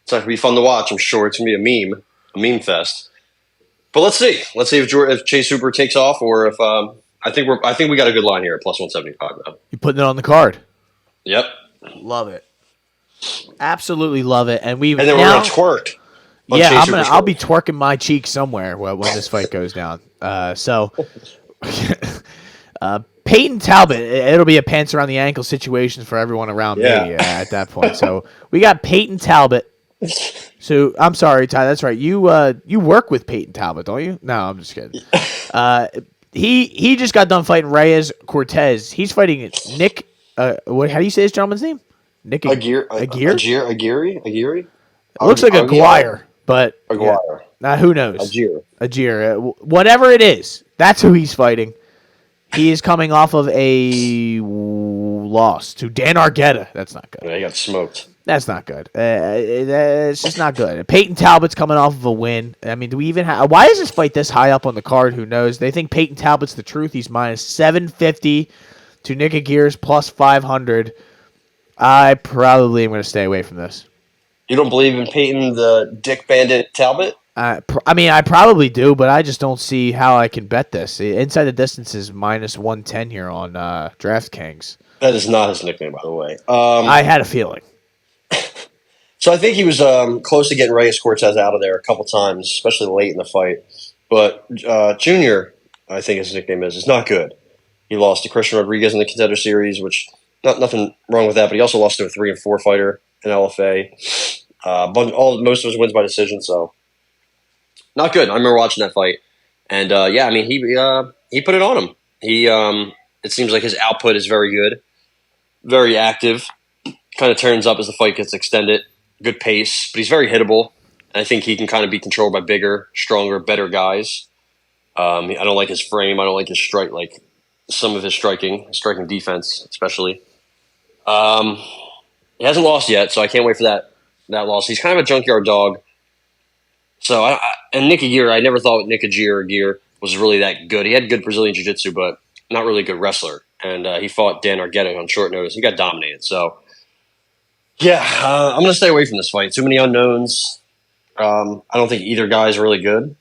It's not going to be fun to watch. I'm sure it's going to be a meme fest. But let's see. Let's see if Chase Hooper takes off, or if I think we got a good line here at plus 175 now. You putting it on the card? Yep. Love it. Absolutely love it. And then we're gonna twerk. Yeah, I'll be twerking my cheek somewhere when this fight goes down. Peyton Talbot, it'll be a pants around the ankle situation for everyone around me at that point. So we got Peyton Talbot. So I'm sorry, Ty. That's right. You work with Peyton Talbot, don't you? No, I'm just kidding. He just got done fighting Reyes Cortez. He's fighting Nick. How do you say this gentleman's name? Nick Aguirre. Aguirre. It looks like Aguirre, but Aguirre. Who knows? Aguirre. Whatever it is, that's who he's fighting. He is coming off of a loss to Dan Argueta. That's not good. Yeah, he got smoked. That's not good. It's just not good. Peyton Talbot's coming off of a win. I mean, do we even have... Why is this fight this high up on the card? Who knows? They think Peyton Talbot's the truth. He's minus 750 to Nick Aguirre's plus 500. I probably am going to stay away from this. You don't believe in Peyton the Dick Bandit Talbot? I mean, I probably do, but I just don't see how I can bet this. Inside the Distance is minus 110 here on DraftKings. That is not his nickname, by the way. I had a feeling. So I think he was close to getting Reyes Cortez out of there a couple times, especially late in the fight. But Junior, I think his nickname is not good. He lost to Christian Rodriguez in the Contender Series, which nothing wrong with that. But he also lost to a 3-4 fighter in LFA. Most of his wins by decision, so not good. I remember watching that fight, and I mean he put it on him. It seems like his output is very good, very active. Kind of turns up as the fight gets extended. Good pace, but he's very hittable. And I think he can kind of be controlled by bigger, stronger, better guys. I don't like his frame. I don't like his strike, like some of his striking defense, especially. He hasn't lost yet, so I can't wait for that loss. He's kind of a junkyard dog. So, and Nick Aguirre, I never thought Nick Aguirre was really that good. He had good Brazilian jiu-jitsu, but not really a good wrestler. And he fought Dan Argueta on short notice. He got dominated. So, yeah, I'm going to stay away from this fight. Too many unknowns. I don't think either guy is really good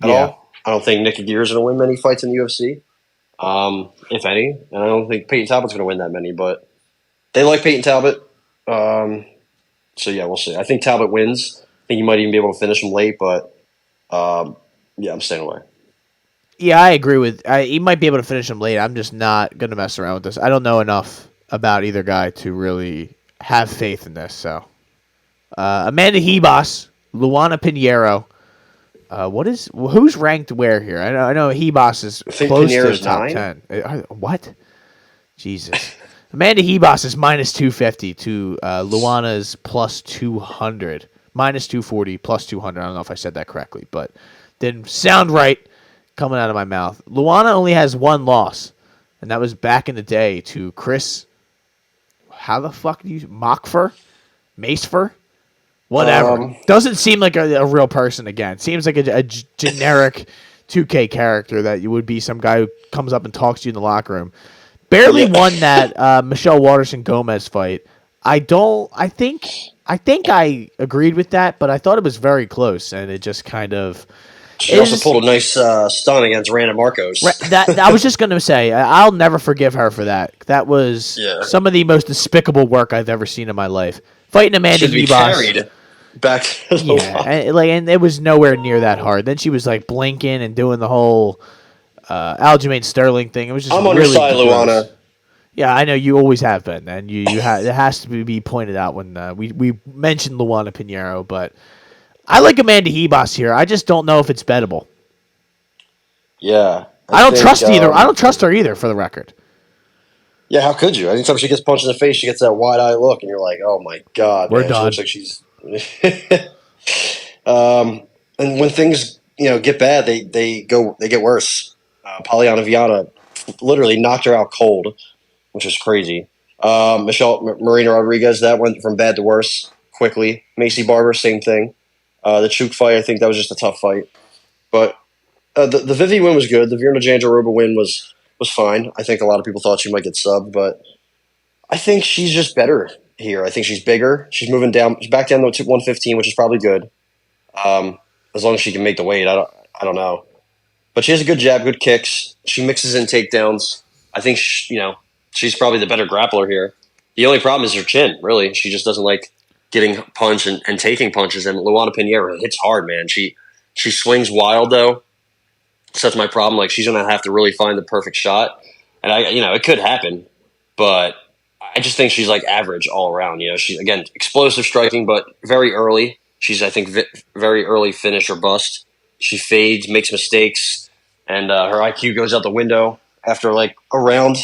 at all. I don't think Nick Aguirre is going to win many fights in the UFC, if any. And I don't think Peyton Talbot's going to win that many, but they like Peyton Talbot. So, yeah, we'll see. I think Talbot wins. I think he might even be able to finish him late, but, I'm staying away. Yeah, I agree with... he might be able to finish him late. I'm just not going to mess around with this. I don't know enough about either guy to really have faith in this. So, Amanda Hebos, Luana Pinheiro. Who's ranked where here? I know Hebos is close to the top 10. What? Jesus. Amanda Hebos is minus 250 to Luana's plus 200. Minus 240, plus 200. I don't know if I said that correctly, but didn't sound right coming out of my mouth. Luana only has one loss, and that was back in the day to Chris. How the fuck do you... Macefer? Whatever. Doesn't seem like a real person again. Seems like a generic 2K character that you would be some guy who comes up and talks to you in the locker room. Barely won that Michelle Waterson-Gomez fight. I think I agreed with that, but I thought it was very close, and it just kind of... She also pulled a nice stun against Randa Marcos. I was just going to say, I'll never forgive her for that. That was some of the most despicable work I've ever seen in my life. Fighting Amanda Hebos. Carried back to the and it was nowhere near that hard. Then she was like blinking and doing the whole Aljamain Sterling thing. It was just I'm on your side, Luana. Yeah, I know you always have been, and it has to be pointed out when we mentioned Luana Pinheiro, but I like Amanda Hebos here. I just don't know if it's bettable. Yeah, I don't trust either. I don't trust her either, for the record. Yeah, how could you? Anytime she gets punched in the face, she gets that wide-eyed look, and you're like, oh, my God, We're man. done. She looks like she's... and when things, get bad, they get worse. Polyana Viana literally knocked her out cold, which is crazy. Marina Rodriguez, that went from bad to worse quickly. Macy Barber, same thing. The Chuk fight, I think that was just a tough fight. But the Vivi win was good. The Virna Jandiroba win was fine. I think a lot of people thought she might get subbed, but I think she's just better here. I think she's bigger. She's moving down. She's back down to 115, which is probably good. As long as she can make the weight, I don't know. But she has a good jab, good kicks. She mixes in takedowns. I think she's probably the better grappler here. The only problem is her chin. Really, she just doesn't like getting punched and taking punches. And Luana Pinheiro hits hard, man. She swings wild though. So that's my problem. Like she's gonna have to really find the perfect shot, and it could happen, but I just think she's like average all around. She's again explosive striking, but very early. She's I think very early finish or bust. She fades, makes mistakes, and her IQ goes out the window after like a round.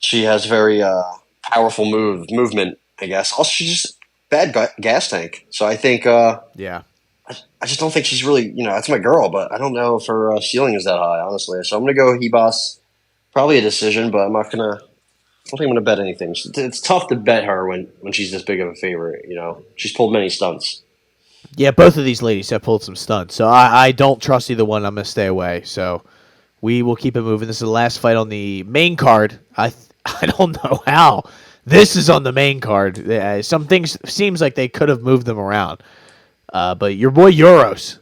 She has very powerful movement. I guess. Also, she's just bad gas tank. So I think yeah. I just don't think she's really, that's my girl, but I don't know if her ceiling is that high, honestly. So I'm going to go Hebos. Probably a decision, but I don't think I'm going to bet anything. It's tough to bet her when she's this big of a favorite, She's pulled many stunts. Yeah, both of these ladies have pulled some stunts, so I don't trust either one. I'm going to stay away. So we will keep it moving. This is the last fight on the main card. I don't know how this is on the main card. Some things seems like they could have moved them around. But your boy Euros,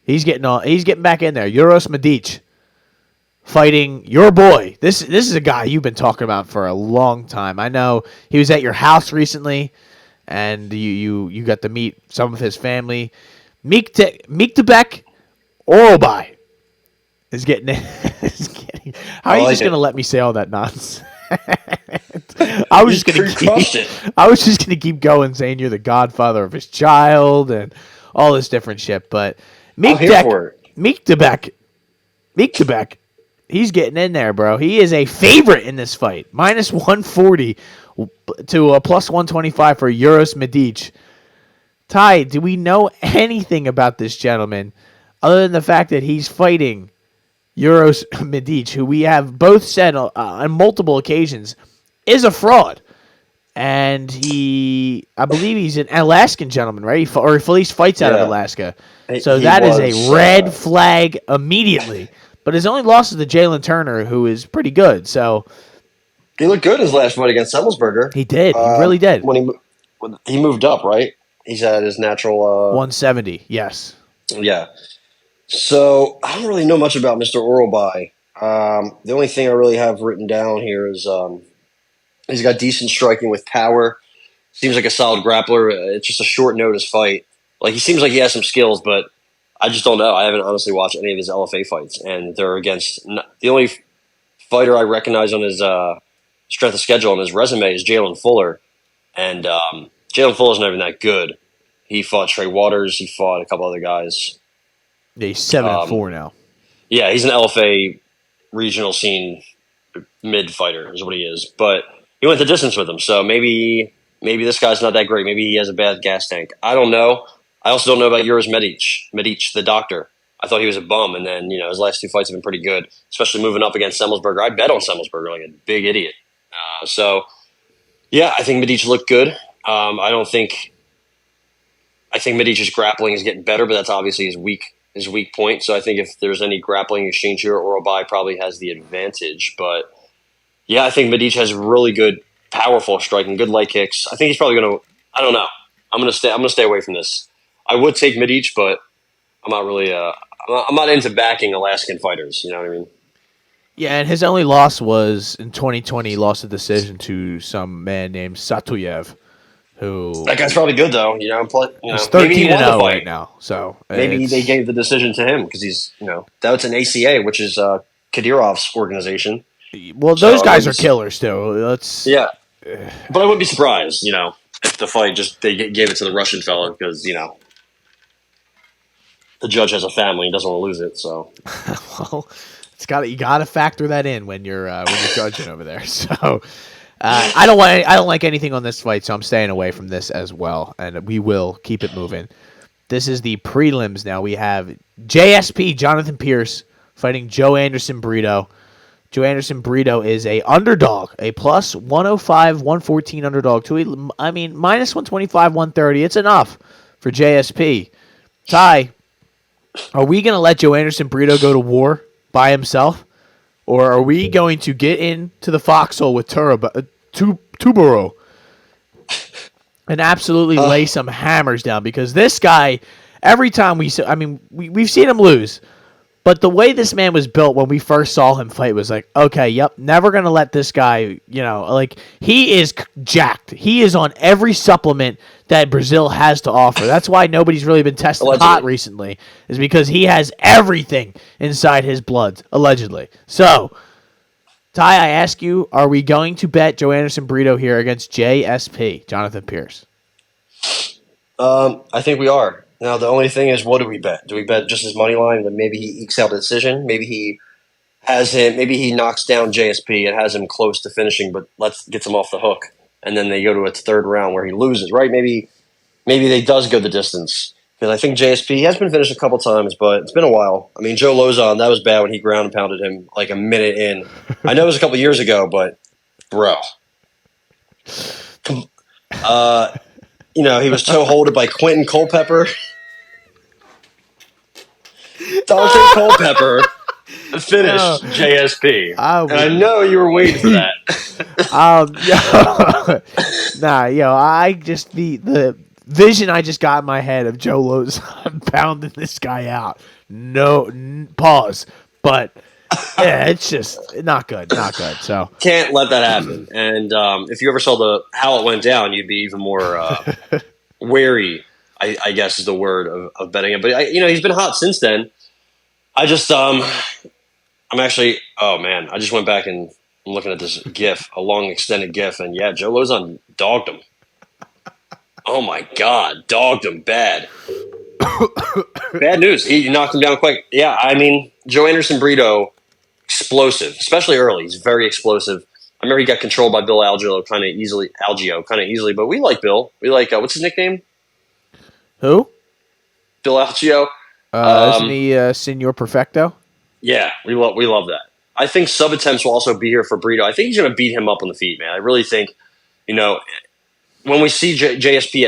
he's getting back in there. Euros Medic fighting your boy. This is a guy you've been talking about for a long time. I know he was at your house recently, and you got to meet some of his family. Miktabek Orobai is getting. How are you just gonna let me say all that nonsense? I was just gonna keep going saying you're the godfather of his child and all this different shit. But Meek Debek, he's getting in there, bro. He is a favorite in this fight. Minus 140 to a plus 125 for Euros Medic. Ty, do we know anything about this gentleman other than the fact that he's fighting Euros Medic, who we have both said on multiple occasions is a fraud? And I believe he's an Alaskan gentleman, right? Or at least fights out of Alaska. So that is a red flag immediately. But his only loss is to Jalen Turner, who is pretty good. So he looked good in his last fight against Semmelsberger. He did. He really did. When he moved up, right? He's at his natural 170. Yes. Yeah. So I don't really know much about Mr. Orobai. The only thing I really have written down here is he's got decent striking with power. Seems like a solid grappler. It's just a short notice fight. Like he seems like he has some skills, but I just don't know. I haven't honestly watched any of his LFA fights, and they're against the only fighter I recognize on his strength of schedule on his resume is Jalen Fuller, and Jalen Fuller's not even that good. He fought Trey Waters. He fought a couple other guys. Yeah, he's 7-4 now. Yeah, he's an LFA regional scene mid fighter is what he is, but he went the distance with him. So maybe this guy's not that great. Maybe he has a bad gas tank. I don't know. I also don't know about Euros Medic, the doctor. I thought he was a bum, and then his last two fights have been pretty good, especially moving up against Semmelsberger. I bet on Semmelsberger like a big idiot. So yeah, I think Medic looked good. I think Medic's grappling is getting better, but that's obviously his weak point. So I think if there's any grappling exchange here, Orobai probably has the advantage. But yeah, I think Medic has really good, powerful striking, good leg kicks. I think he's probably going to. I don't know. I'm going to stay away from this. I would take Medic, but I'm not really. I'm not into backing Alaskan fighters. You know what I mean? Yeah, and his only loss was in 2020. He lost a decision to some man named Satuyev. That guy's probably good though. He's 13-0 right now. So maybe they gave the decision to him because he's that's an ACA, which is Kadyrov's organization. Well, those guys are killers too. Yeah, but I wouldn't be surprised, if the fight they gave it to the Russian fella because the judge has a family, he doesn't want to lose it. So well, You gotta factor that in when you're judging over there. So I don't like anything on this fight, so I'm staying away from this as well, and we will keep it moving. This is the prelims now. We have JSP, Jonathan Pierce, fighting Joe Anderson Brito. Joe Anderson Brito is a underdog, a plus 105, 114 underdog. Minus 125, 130. It's enough for JSP. Ty, are we going to let Joe Anderson Brito go to war by himself? Or are we going to get into the foxhole with Tubero and absolutely lay some hammers down? Because this guy, every time we've seen him lose. But the way this man was built when we first saw him fight was like, okay, yep, never going to let this guy, he is jacked. He is on every supplement that Brazil has to offer. That's why nobody's really been tested hot recently, is because he has everything inside his blood, allegedly. So, Ty, I ask you, are we going to bet Joe Anderson Brito here against JSP, Jonathan Pierce? I think we are. Now, the only thing is, what do we bet? Do we bet just his money line that maybe he ekes out a decision? Maybe he knocks down JSP and has him close to finishing, but gets him off the hook. And then they go to a third round where he loses, right? Maybe they does go the distance. Because I think JSP has been finished a couple times, but it's been a while. I mean, Joe Lozon, that was bad when he ground and pounded him like a minute in. I know it was a couple years ago, but bro. He was toe holded by Quentin Culpepper. Dante Culpepper finished JSP. I know you were waiting for that. The vision I just got in my head of Joe Lozon pounding this guy out. No, pause. But yeah, it's just not good. So can't let that happen. And if you ever saw how it went down, you'd be even more wary. I guess is the word of betting it. But he's been hot since then. I just I just went back and I'm looking at this GIF, a long extended GIF, and yeah, Joe Lozon dogged him. Oh my God, dogged him bad. Bad news. He knocked him down quick. Yeah, I mean, Joe Anderson Brito, explosive, especially early. He's very explosive. I remember he got controlled by Bill Algio kind of easily, but we like Bill. We like, what's his nickname? Who? Bill Algio. Isn't he Senor Perfecto? Yeah, we love that. I think sub attempts will also be here for Brito. I think he's going to beat him up on the feet, man. I really think, when we see JSP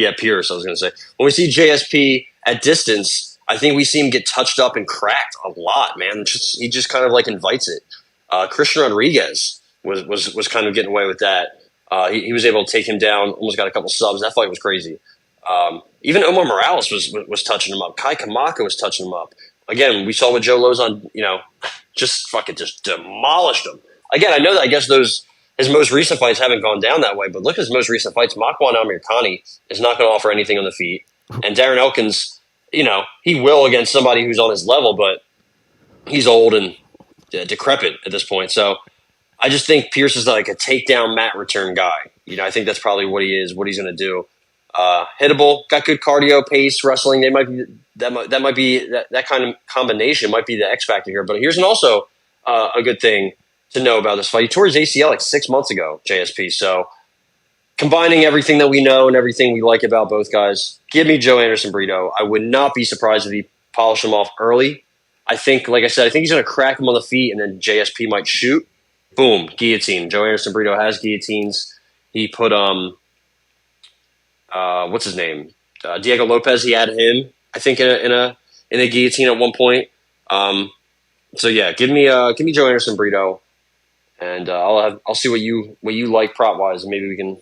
at Pierce, I was going to say, when we see JSP at distance, I think we see him get touched up and cracked a lot, man. He just kind of like invites it. Christian Rodriguez was kind of getting away with that. He was able to take him down, almost got a couple subs. That fight was crazy. Even Omar Morales was touching him up. Kai Kamaka was touching him up. Again, we saw with Joe Lozon, just demolished him. Again, I know that I guess his most recent fights haven't gone down that way, but look at his most recent fights. Makwan Amirkhani is not going to offer anything on the feet. And Darren Elkins, he will against somebody who's on his level, but he's old and decrepit at this point. So I just think Pierce is like a takedown mat return guy. I think that's probably what he is, what he's going to do. Hittable, got good cardio, pace, wrestling. That kind of combination might be the X factor here. But here's also a good thing to know about this fight. He tore his ACL like 6 months ago, JSP. So combining everything that we know and everything we like about both guys, give me Joe Anderson Brito. I would not be surprised if he polished him off early. I think, like I said, he's going to crack him on the feet, and then JSP might shoot. Boom, guillotine. Joe Anderson Brito has guillotines. He put what's his name? Diego Lopez. He had him, I think, in a guillotine at one point. So yeah, give me Joe Anderson Brito, and I'll see what you like prop wise, and maybe we can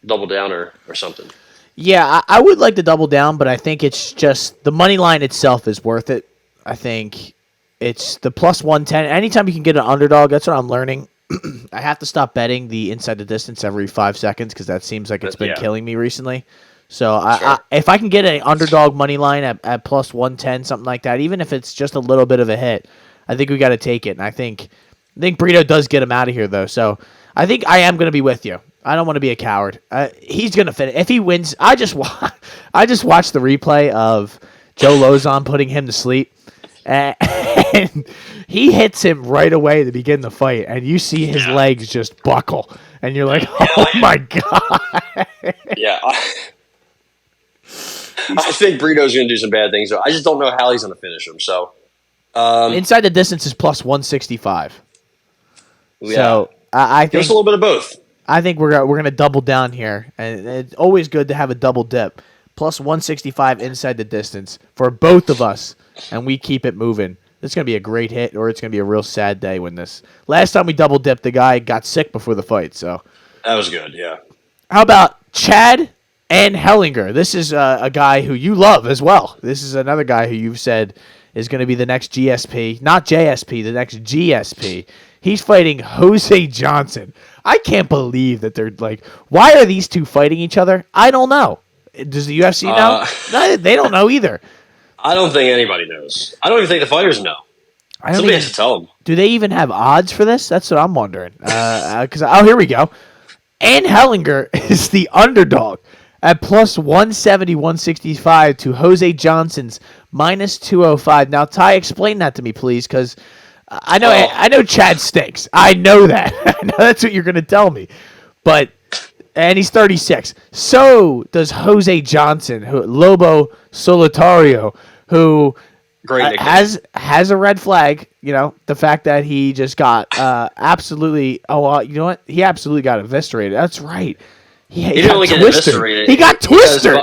double down or something. Yeah, I would like to double down, but I think it's just the money line itself is worth it. I think it's the plus 110. Anytime you can get an underdog, that's what I'm learning. I have to stop betting the inside the distance every 5 seconds because that seems like it's been killing me recently. So if I can get an underdog money line at plus 110, something like that, even if it's just a little bit of a hit, I think we got to take it. And I think Brito does get him out of here, though. So I think I am going to be with you. I don't want to be a coward. He's going to finish. If he wins, I just watched the replay of Joe Lozon putting him to sleep. And And he hits him right away to begin the fight, and you see his legs just buckle, and you're like, oh my God. Yeah. I think Brito's going to do some bad things. I just don't know how he's going to finish him. So inside the distance is plus 165. Yeah. So I think give us a little bit of both. I think we're gonna double down here, and it's always good to have a double dip. Plus 165 inside the distance for both of us, and we keep it moving. It's gonna be a great hit, or it's gonna be a real sad day when this. Last time we double dipped, the guy got sick before the fight. So that was good. Yeah. How about Chad and Hellinger? This is a guy who you love as well. This is another guy who you've said is going to be the next GSP, not JSP, the next GSP. He's fighting Jose Johnson. I can't believe that they're like, why are these two fighting each other? I don't know. Does the UFC know? No, they don't know either. I don't think anybody knows. I don't even think the fighters know. Somebody has to tell them. Do they even have odds for this? That's what I'm wondering. Here we go. Ann Hellinger is the underdog at plus 170, 165 to Jose Johnson's minus 205. Now, Ty, explain that to me, please, because I know Chad stinks. I know that. I know that's what you're going to tell me. And he's 36. So does Jose Johnson, Lobo Solitario, who has a red flag. You know, the fact that he just got absolutely. You know what? He absolutely got eviscerated. That's right. He didn't only get eviscerated. He got twisted.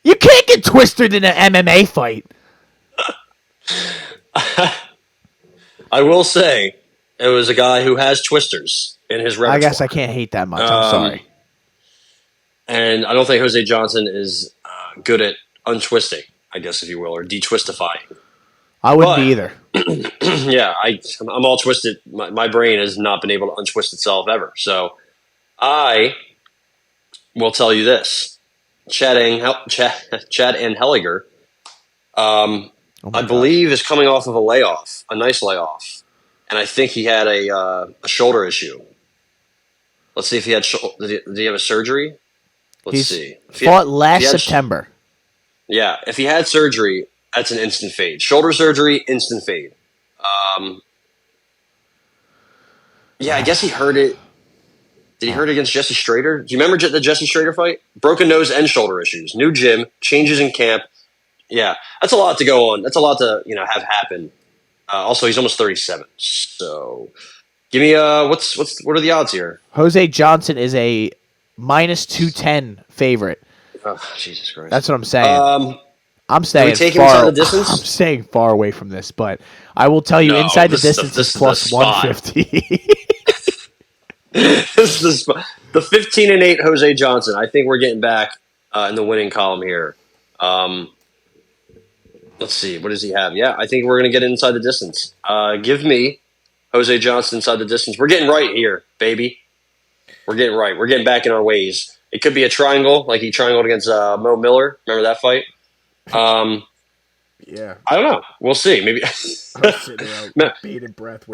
You can't get twisted in an MMA fight. I will say, it was a guy who has twisters in his repertoire. I guess I can't hate that much. I'm sorry. And I don't think Jose Johnson is good at untwisting, I guess, if you will, or detwistifying. I wouldn't be either. Yeah, I'm all twisted. My brain has not been able to untwist itself ever. So I will tell you this. Chad and Hellinger, I believe, is coming off of a nice layoff. And I think he had a shoulder issue. Let's see if he had did he have a surgery? Let's see. Fought last September. Yeah, if he had surgery, that's an instant fade. Shoulder surgery, instant fade. Yeah, I guess he hurt it. Did he hurt it against Jesse Strader? Do you remember the Jesse Strader fight? Broken nose and shoulder issues. New gym, changes in camp. Yeah, that's a lot to go on. That's a lot to have happen. Also, he's almost 37. So, give me what are the odds here? Jose Johnson is a minus 210 favorite. Oh, Jesus Christ! That's what I'm saying. I'm staying inside the distance? I'm staying far away from this, but I will tell you, inside the distance is plus 150. This is the 15-8 Jose Johnson. I think we're getting back in the winning column here. Let's see. What does he have? Yeah, I think we're going to get inside the distance. Give me Jose Johnson inside the distance. We're getting right here, baby. We're getting right. We're getting back in our ways. It could be a triangle, like he triangled against Mo Miller. Remember that fight? Yeah. I don't know. We'll see. Maybe. I'm sitting there bated breath.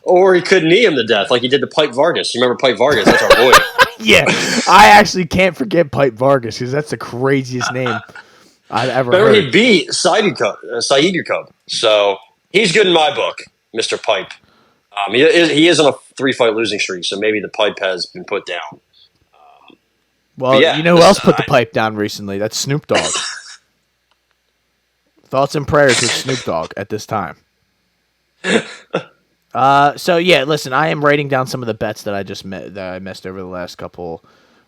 Or he could knee him to death, like he did to Pipe Vargas. You remember Pipe Vargas? That's our boy. Yeah. I actually can't forget Pipe Vargas because that's the craziest name I've ever heard. Remember he beat Saeed Yukub. So he's good in my book, Mr. Pipe. He is on a 3-fight losing streak, so maybe the pipe has been put down. Well, you know who else put the pipe down recently? That's Snoop Dogg. Thoughts and prayers with Snoop Dogg at this time. So yeah, listen, I am writing down some of the bets that I missed over the last couple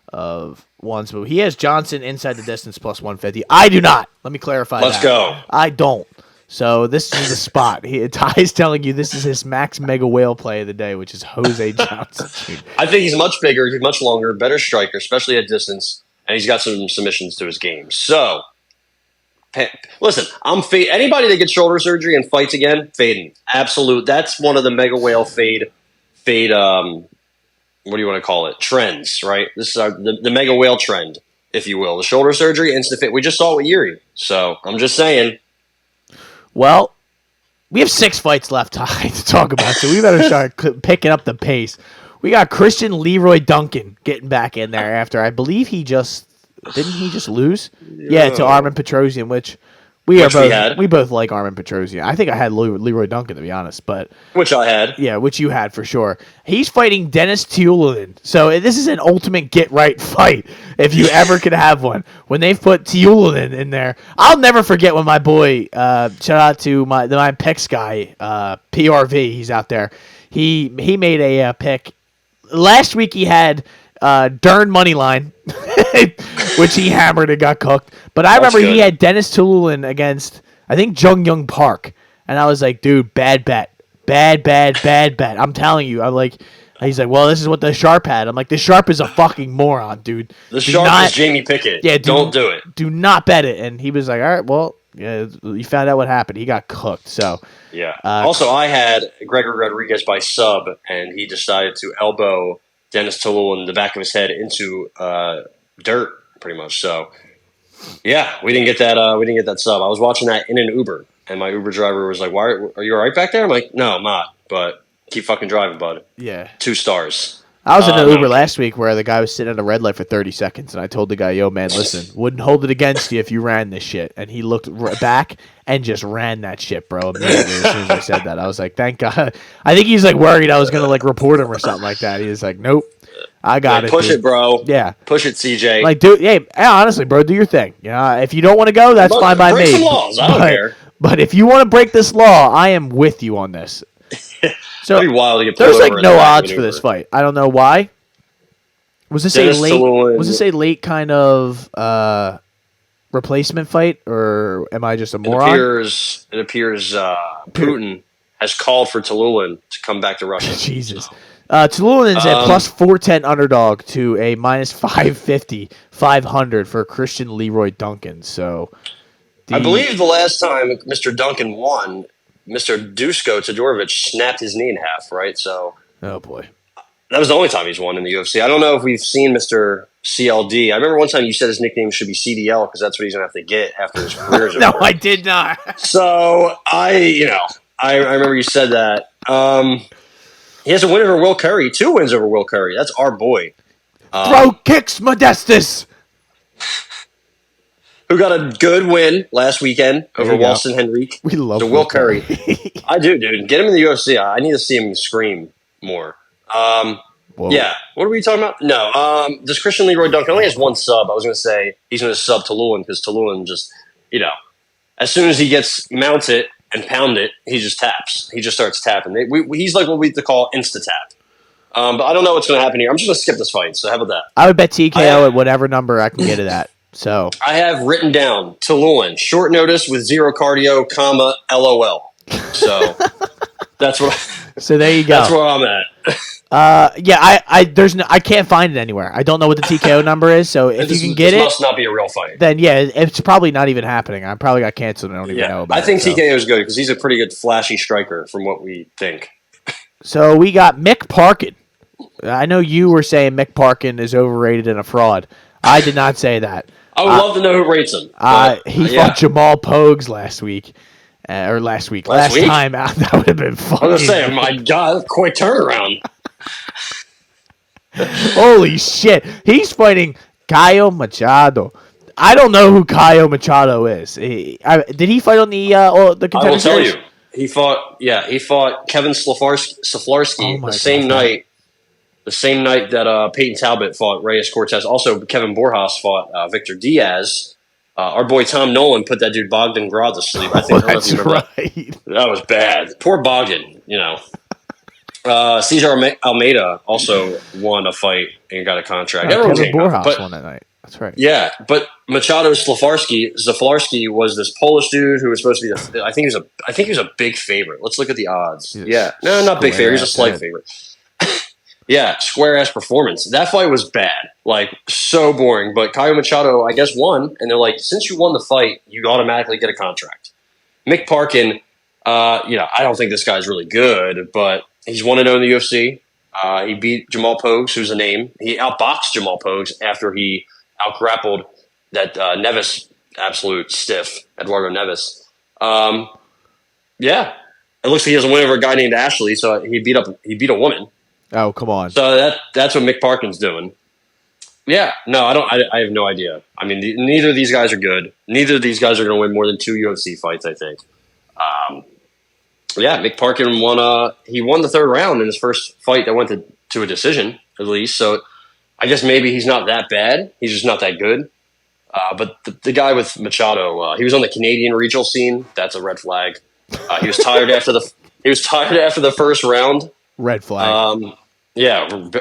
of ones. But he has Johnson inside the distance plus 150. I do not. Let me clarify. Let's go. I don't. So this is the spot. Ty's telling you this is his max mega whale play of the day, which is Jose Johnson. I think he's much bigger, he's much longer, better striker, especially at distance, and he's got some submissions to his game. So, listen, I'm anybody that gets shoulder surgery and fights again, fading. Absolute. That's one of the mega whale fade. What do you want to call it? Trends, right? This is the mega whale trend, if you will. The shoulder surgery, instant fade. We just saw it with Yuri. So I'm just saying. Well, we have 6 fights left to talk about, so we better start picking up the pace. We got Christian Leroy Duncan getting back in there after I believe didn't he just lose? Yeah, to Armin Petrosian, which We both like Armin Petrosyan. I think I had Leroy Duncan, to be honest, but which I had. Yeah, which you had for sure. He's fighting Dennis Tiuliulin. So this is an ultimate get right fight if you ever could have one. When they've put Tiuliulin in there, I'll never forget when my boy, shout out to my picks guy, PRV. He's out there. He made a pick last week. He had Dern money line, which he hammered and got cooked. But I remember he had Dennis Tiuliulin against, I think, Jung Young Park. And I was like, dude, bad bet. Bad bet. I'm telling you. I'm like, he's like, well, this is what the Sharp had. I'm like, the Sharp is a fucking moron, dude. The Sharp is Jamie Pickett. Yeah, don't do it. Do not bet it. And he was like, all right, well, yeah, you found out what happened. He got cooked. So yeah. Also, I had Gregory Rodriguez by sub, and he decided to elbow Dennis Tiuliulin in the back of his head into dirt, pretty much. So, yeah, we didn't get that. We didn't get that sub. I was watching that in an Uber, and my Uber driver was like, "Why are you all right back there?" I'm like, "No, I'm not." But keep fucking driving, bud. Yeah, 2 stars. I was in an Uber last week where the guy was sitting at a red light for 30 seconds, and I told the guy, "Yo, man, listen, wouldn't hold it against you if you ran this shit." And he looked back and just ran that shit, bro. Immediately as soon as I said that, I was like, "Thank God." I think he's like worried I was gonna like report him or something like that. He was like, "Nope, I got it." Push dude. it, bro. Yeah, push it, CJ. Like, dude, hey, honestly, bro, do your thing. You know, if you don't want to go, that's fine by me. Break some laws. I don't care. But if you want to break this law, I am with you on this. So it'd be wild to get there's like no odds for this fight. I don't know why. Was this a late? Was this a late kind of replacement fight, or am I just a moron? It appears Putin has called for Tiuliulin to come back to Russia. Jesus. Tiuliulin is a plus 410 underdog to a minus 550, 500 for Christian Leroy Duncan. So, I believe the last time Mr. Duncan won, Mr. Dusko Todorovic snapped his knee in half, right? So, oh boy. That was the only time he's won in the UFC. I don't know if we've seen Mr. CLD. I remember one time you said his nickname should be CDL because that's what he's going to have to get after his career is over. No, I did not. So, I remember you said that. He has a win over Will Curry. 2 wins over Will Curry. That's our boy. Throw kicks, Modestus. Who got a good win last weekend over Walston Henrique. We love Will Curry. I do, dude. Get him in the UFC. I need to see him scream more. Yeah. What are we talking about? No. Does Christian Leroy Duncan only has 1 sub? I was going to say he's going to sub Tiuliulin because Tiuliulin just, as soon as he gets mounted and pound it, he just taps. He just starts tapping. He's like what we call insta-tap. But I don't know what's going to happen here. I'm just going to skip this fight, so how about that? I would bet TKO at whatever number I can get it at. So I have written down Tiuliulin, short notice with 0 cardio, comma, LOL. So that's what. So there you go. That's where I'm at. I can't find it anywhere. I don't know what the TKO number is. So if you can get it, must not be a real fight. Then yeah, it's probably not even happening. I probably got canceled and I don't even know about it. I think TKO is good because he's a pretty good flashy striker from what we think. So we got Mick Parkin. I know you were saying Mick Parkin is overrated and a fraud. I did not say that. I would love to know who rates him. He fought Jamal Pogues last week. Last time out. That would have been fun. I was going to say, my God, quick turnaround. Holy shit. He's fighting Caio Machado. I don't know who Caio Machado is. Did he fight on the contender I will tell series? you. He fought Kevin Saflarski the same night that Peyton Talbot fought Reyes Cortez. Also, Kevin Borjas fought Victor Diaz. Our boy Tom Nolan put that dude Bogdan Grad to sleep. I think that's right. That was bad. Poor Bogdan, Cesar Almeida also won a fight and got a contract. Kevin Borjas won that night. That's right. Yeah, but Machado Zaflarski was this Polish dude who was supposed to be I think he was a big favorite. Let's look at the odds. No, not big favorite. He's a slight favorite. Yeah, square ass performance. That fight was bad, like so boring. But Caio Machado, I guess, won, and they're like, since you won the fight, you automatically get a contract. Mick Parkin, I don't think this guy's really good, but he's 1-0 in the UFC. He beat Jamal Pogues, who's a name. He outboxed Jamal Pogues after he outgrappled that Neves absolute stiff, Eduardo Neves. It looks like he has a win over a guy named Ashley, so he beat a woman. Oh, come on. So that's what Mick Parkin's doing. Yeah, no, I don't. I have no idea. I mean, neither of these guys are good. Neither of these guys are going to win more than 2 UFC fights, I think. Yeah, Mick Parkin won. He won the 3rd round in his first fight that went to a decision, at least. So I guess maybe he's not that bad. He's just not that good. But the guy with Machado, he was on the Canadian regional scene. That's a red flag. He was tired after the first round. Red flag. Yeah, and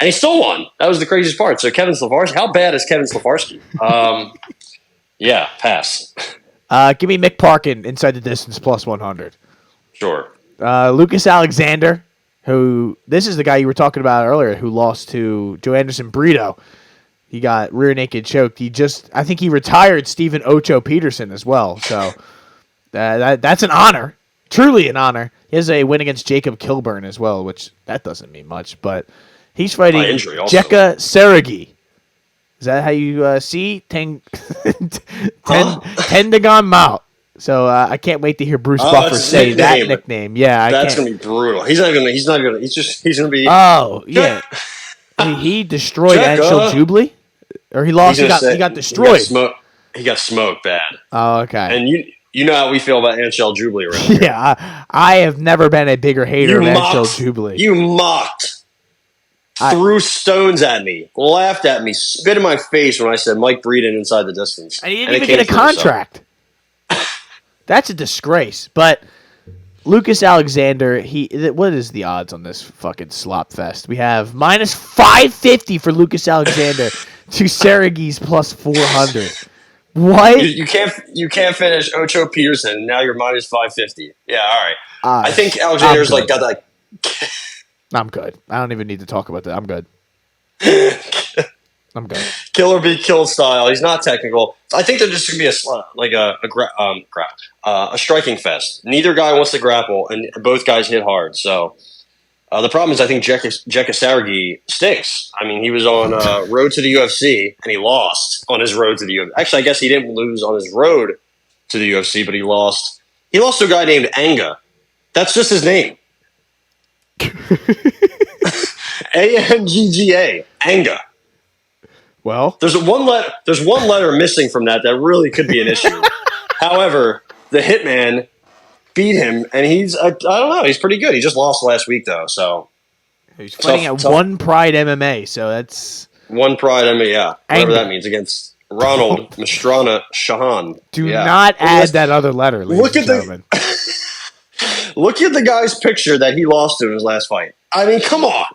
he still won. That was the craziest part. So Kevin Slafarsky, how bad is Kevin Slafarsky? Yeah, pass. Give me Mick Parkin inside the distance plus 100. Sure. Lucas Alexander, this is the guy you were talking about earlier, who lost to Joe Anderson Brito. He got rear naked choked. I think he retired Stephen Ocho Peterson as well. So that's an honor, truly an honor. He has a win against Jacob Kilburn as well, which that doesn't mean much, but he's fighting Jekka Seregi. Is that how you see Tendagon Mount? So I can't wait to hear Bruce Buffer say that nickname. Yeah, that's gonna be brutal. He's gonna be. Oh yeah, he destroyed Anshel Jubilee, or he lost. He got destroyed. He got smoked bad. Oh okay. And you know how we feel about Anshel Jubilee around here. Yeah, I have never been a bigger hater of Anshel Jubilee. You mocked. Threw stones at me, laughed at me, spit in my face when I said Mike Breeden inside the distance. And he didn't even get a contract. That's a disgrace. But Lucas Alexander, what is the odds on this fucking slop fest? We have minus 550 for Lucas Alexander to Seregi's plus 400. What? You can't finish Ocho Peterson. Now you're minus 550. Yeah, all right. I think Alexander's got that. I'm good. I don't even need to talk about that. I'm good. I'm good. Killer be killed style. He's not technical. I think they're just gonna be a striking fest. Neither guy wants to grapple, and both guys hit hard. So the problem is, I think Jekka Seregi stinks. I mean, he was on road to the UFC, and he lost on his road to the UFC. Actually, I guess he didn't lose on his road to the UFC, but he lost. He lost to a guy named Anga. That's just his name. Angga. Anga. Well, there's one letter missing from that really could be an issue. However, the Hitman beat him, and he's I don't know, he's pretty good. He just lost last week though, so he's fighting at One Pride MMA. So that's One Pride MMA, yeah, whatever that means, against Ronald Mastrana Shahan. Do not add that other letter, ladies and gentlemen. Look at the guy's picture that he lost to in his last fight. I mean, come on.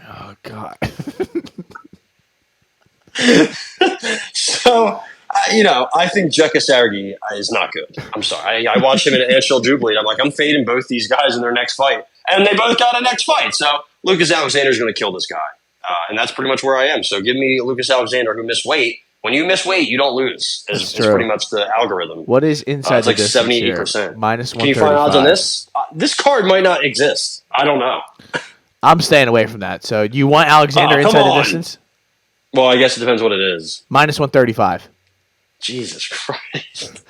Oh God. So, I think Jekka Seregi is not good. I'm sorry. I watched him in Anshel Jubilee, and I'm like, I'm fading both these guys in their next fight. And they both got a next fight. So, Lucas Alexander's going to kill this guy. And that's pretty much where I am. So, give me Lucas Alexander, who missed weight. When you miss weight, you don't lose. It's pretty much the algorithm. What is inside it's like 78%. Minus 135. Can you find odds on this? This card might not exist. I don't know. I'm staying away from that. So, you want Alexander inside the distance? Well, I guess it depends what it is. Minus 135. Jesus Christ.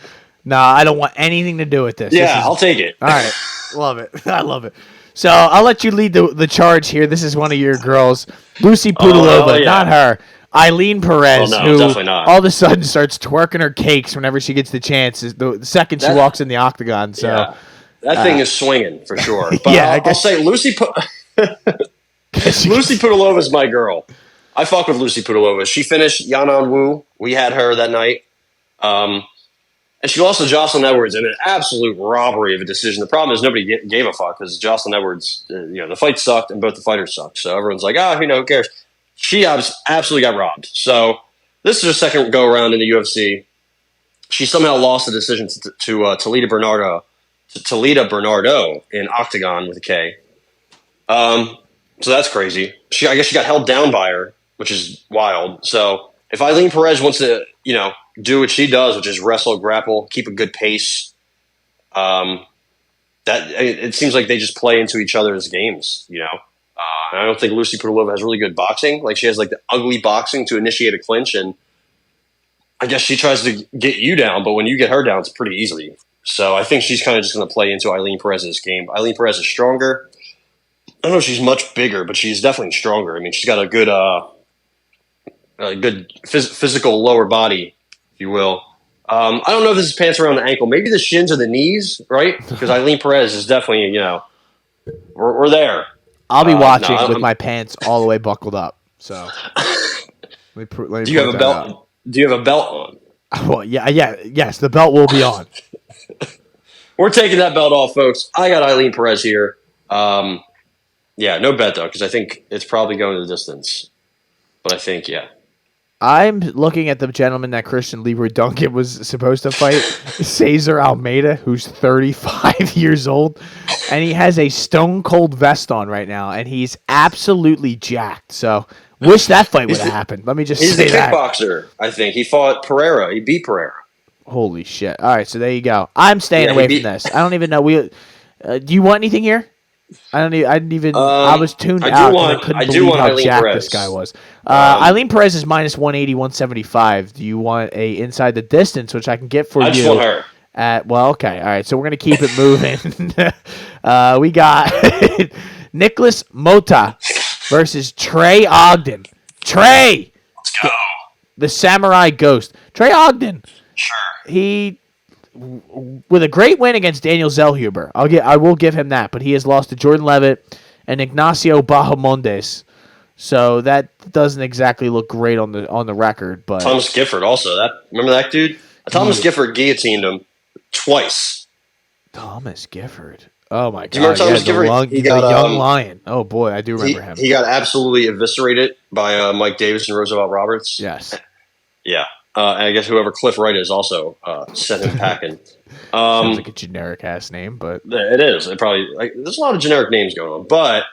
No, I don't want anything to do with this. Yeah, I'll take it. All right. Love it. I love it. So I'll let you lead the charge here. This is one of your girls, Lucy Pudilova, not her. Eileen Perez, who definitely not. All of a sudden starts twerking her cakes whenever she gets the chance. The second she walks in the octagon. So yeah. That thing is swinging for sure. But yeah, I'll say Lucy Pudilova is my girl. I fuck with Lucy Pudilova. She finished Yanan Wu. We had her that night. And she lost to Jocelyn Edwards in an absolute robbery of a decision. The problem is nobody gave a fuck because Jocelyn Edwards, the fight sucked and both the fighters sucked. So everyone's like, who cares? She absolutely got robbed. So this is her second go around in the UFC. She somehow lost the decision to Talita Bernardo in Octagon with a K. So that's crazy. I guess she got held down by her, which is wild. So if Eileen Perez wants to, do what she does, which is wrestle, grapple, keep a good pace, it seems like they just play into each other's games, And I don't think Lucy Pudilova has really good boxing. Like she has the ugly boxing to initiate a clinch, and I guess she tries to get you down, but when you get her down, it's pretty easily. So I think she's kind of just going to play into Eileen Perez's game. Eileen Perez is stronger. don't know if she's much bigger, but she's definitely stronger. I mean, she's got a good physical lower body, if you will. I don't know if this is pants around the ankle. Maybe the shins or the knees, right? Because Eileen Perez is definitely, we're there. I'll be watching with my pants all the way buckled up. So, let me do you have a belt? Out. Do you have a belt on? Well, yes, the belt will be on. We're taking that belt off, folks. I got Eileen Perez here. No bet though, because I think it's probably going to the distance. But I think, yeah. I'm looking at the gentleman that Christian Leroy Duncan was supposed to fight, Cesar Almeida, who's 35 years old, and he has a stone cold vest on right now, and he's absolutely jacked. So, wish that fight would have happened. Let me just say that. He's a kickboxer, I think. He fought Pereira. He beat Pereira. Holy shit. All right, so there you go. I'm staying away from this. I don't even know. Do you want anything here? I was tuned out. I couldn't believe how jacked this guy was. Eileen Perez is minus 180, 175. Do you want a inside the distance, which I can get for you? I just want her. Okay. All right, so we're going to keep it moving. We got Nicholas Mota versus Trey Ogden. Trey! Let's go. The Samurai Ghost. Trey Ogden. Sure. He... with a great win against Daniel Zellhuber. I will give him that, but he has lost to Jordan Levitt and Ignacio Bahamondes. So that doesn't exactly look great on the record. But Thomas Gifford also. Remember that dude? Thomas Gifford guillotined him twice. Thomas Gifford. Oh my god! Do you remember Thomas Gifford? He got a young lion. Oh boy, I do remember him. He got absolutely eviscerated by Mike Davis and Roosevelt Roberts. Yes. Yeah. And I guess whoever Cliff Wright is also sent him packing. Sounds like a generic ass name, but it is. It probably there's a lot of generic names going on, but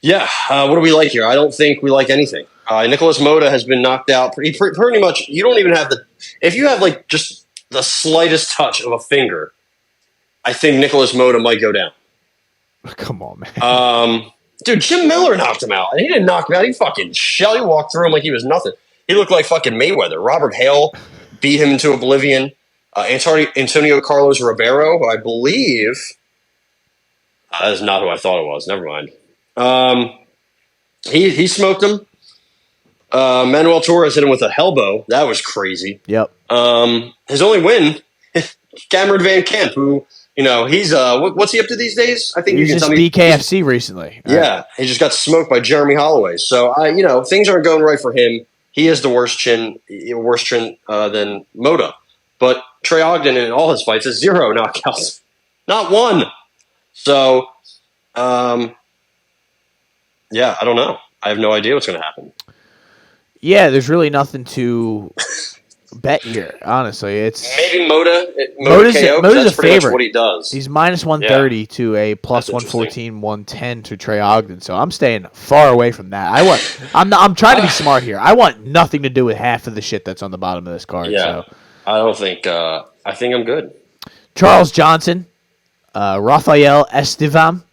yeah. What do we like here? I don't think we like anything. Nicholas Mota has been knocked out pretty much. You don't even have if you have like just the slightest touch of a finger, I think Nicholas Mota might go down. Come on, man. Dude, Jim Miller knocked him out, and he didn't knock him out. He fucking he walked through him like he was nothing. He looked like fucking Mayweather. Robert Hale beat him into oblivion. Antonio Carlos Ribeiro, I believe. That is not who I thought it was. Never mind. He smoked him. Manuel Torres hit him with a elbow. That was crazy. Yep. His only win, Cameron Van Camp, who, he's what's he up to these days? I think he's just BKFC recently. Yeah, he just got smoked by Jeremy Holloway. So things aren't going right for him. He has the worse chin than Mota. But Trey Ogden in all his fights has 0 knockouts. Not one. So, I don't know. I have no idea what's going to happen. Yeah, there's really nothing to bet here, honestly. It's maybe Mota's a favorite. What he does. He's minus 130 to a plus 114, 110 to Trey Ogden. So I'm staying far away from that. I'm trying to be smart here. I want nothing to do with half of the shit that's on the bottom of this card. Yeah, so. I don't think. I think I'm good. Charles Johnson, Rafael Estevam.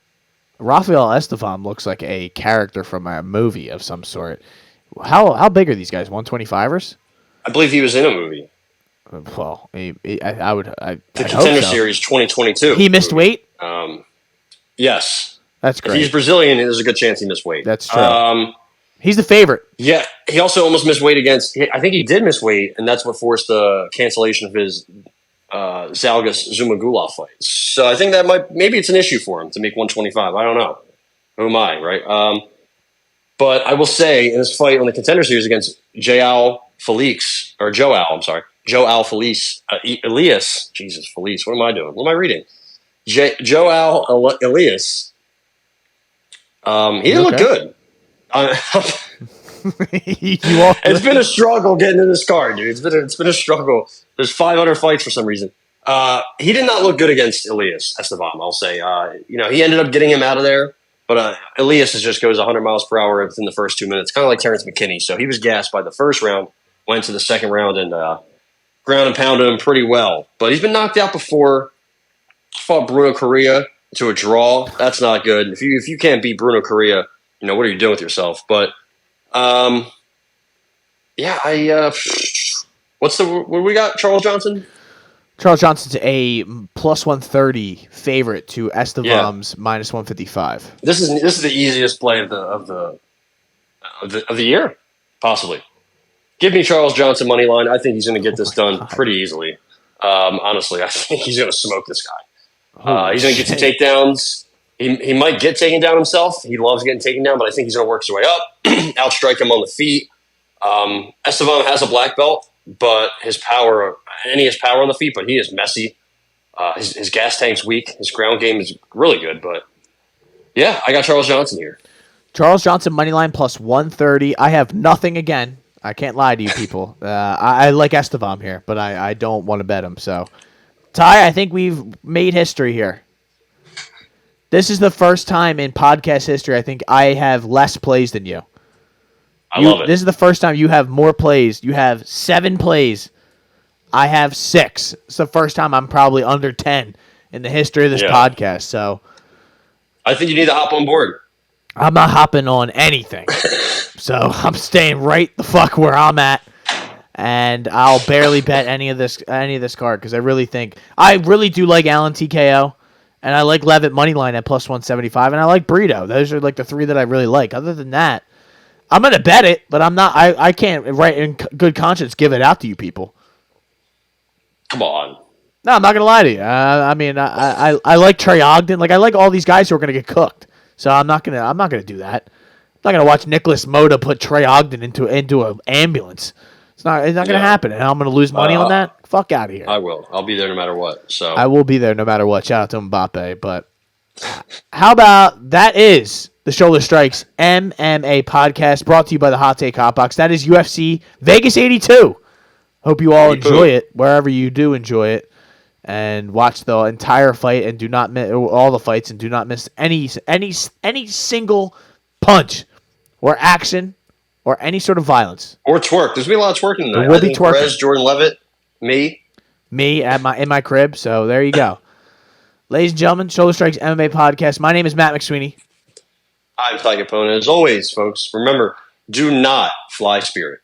Rafael Estevam looks like a character from a movie of some sort. How big are these guys? 125ers? I believe he was in a movie. Well, I would. The Contender Series 2022. He missed weight? Yes. That's great. If he's Brazilian, there's a good chance he missed weight. That's true. He's the favorite. Yeah. He also almost missed weight I think he did miss weight, and that's what forced the cancellation of his Zalgas Zumagulov fight. So I think maybe it's an issue for him to make 125. I don't know. Who am I, right? But I will say, in this fight on the Contender Series against Joao Felice, Elias, Jesus, Felice, what am I doing? What am I reading? Joao Elias, he didn't look good. It's been a struggle getting to this card, dude. It's been a struggle. There's 500 fights for some reason. He did not look good against Elias Estevam, I'll say. He ended up getting him out of there. But Elias just goes 100 miles per hour within the first 2 minutes, kind of like Terrence McKinney. So he was gassed by the first round, went to the second round, and ground and pounded him pretty well. But he's been knocked out before. Fought Bruno Correa to a draw. That's not good. If you can't beat Bruno Correa, what are you doing with yourself? But what we got? Charles Johnson? Charles Johnson's a plus 130 favorite to Estevam's minus 155. This is the easiest play of the year, possibly. Give me Charles Johnson money line. I think he's going to get this done pretty easily. Honestly, I think he's going to smoke this guy. He's going to get some takedowns. He might get taken down himself. He loves getting taken down, but I think he's going to work his way up, outstrike him on the feet. Estevam has a black belt, but he has power on the feet, but he is messy. His gas tank's weak. His ground game is really good, but yeah, I got Charles Johnson here. Charles Johnson money line plus 130. I have nothing again. I can't lie to you people. I like Estevam here, but I don't want to bet him. So, Ty, I think we've made history here. This is the first time in podcast history I think I have less plays than you. I love it. This is the first time you have more plays. You have 7 plays. I have 6. It's the first time I'm probably under 10 in the history of this podcast. So I think you need to hop on board. I'm not hopping on anything. So I'm staying right the fuck where I'm at. And I'll barely bet any of this card because I really do like Allen TKO. And I like Levitt moneyline at plus 175, and I like Brito. Those are like the 3 that I really like. Other than that, I'm gonna bet it, but I'm not. I can't, right in good conscience, give it out to you people. Come on. No, I'm not gonna lie to you. I mean, I like Trey Ogden. Like I like all these guys who are gonna get cooked. So I'm not gonna do that. I'm not gonna watch Nicholas Moda put Trey Ogden into an ambulance. It's not gonna happen, and I'm gonna lose money on that. Fuck out of here. I will. I'll be there no matter what. So I will be there no matter what. Shout out to Mbappe. But how about that is the Shoulder Strikes MMA podcast brought to you by the Hot Take Hot Box. That is UFC Vegas 82. Hope you all enjoy it wherever you do enjoy it, and watch the entire fight and do not miss all the fights and do not miss any single punch or action. Or any sort of violence. Or twerk. There's going to be a lot of twerking tonight. There will be twerking. Perez, Jordan Levitt, me in my crib. So there you go. Ladies and gentlemen, Shoulder Strikes MMA Podcast. My name is Matt McSweeney. I'm Ty Capone. And as always, folks, remember, do not fly spirit.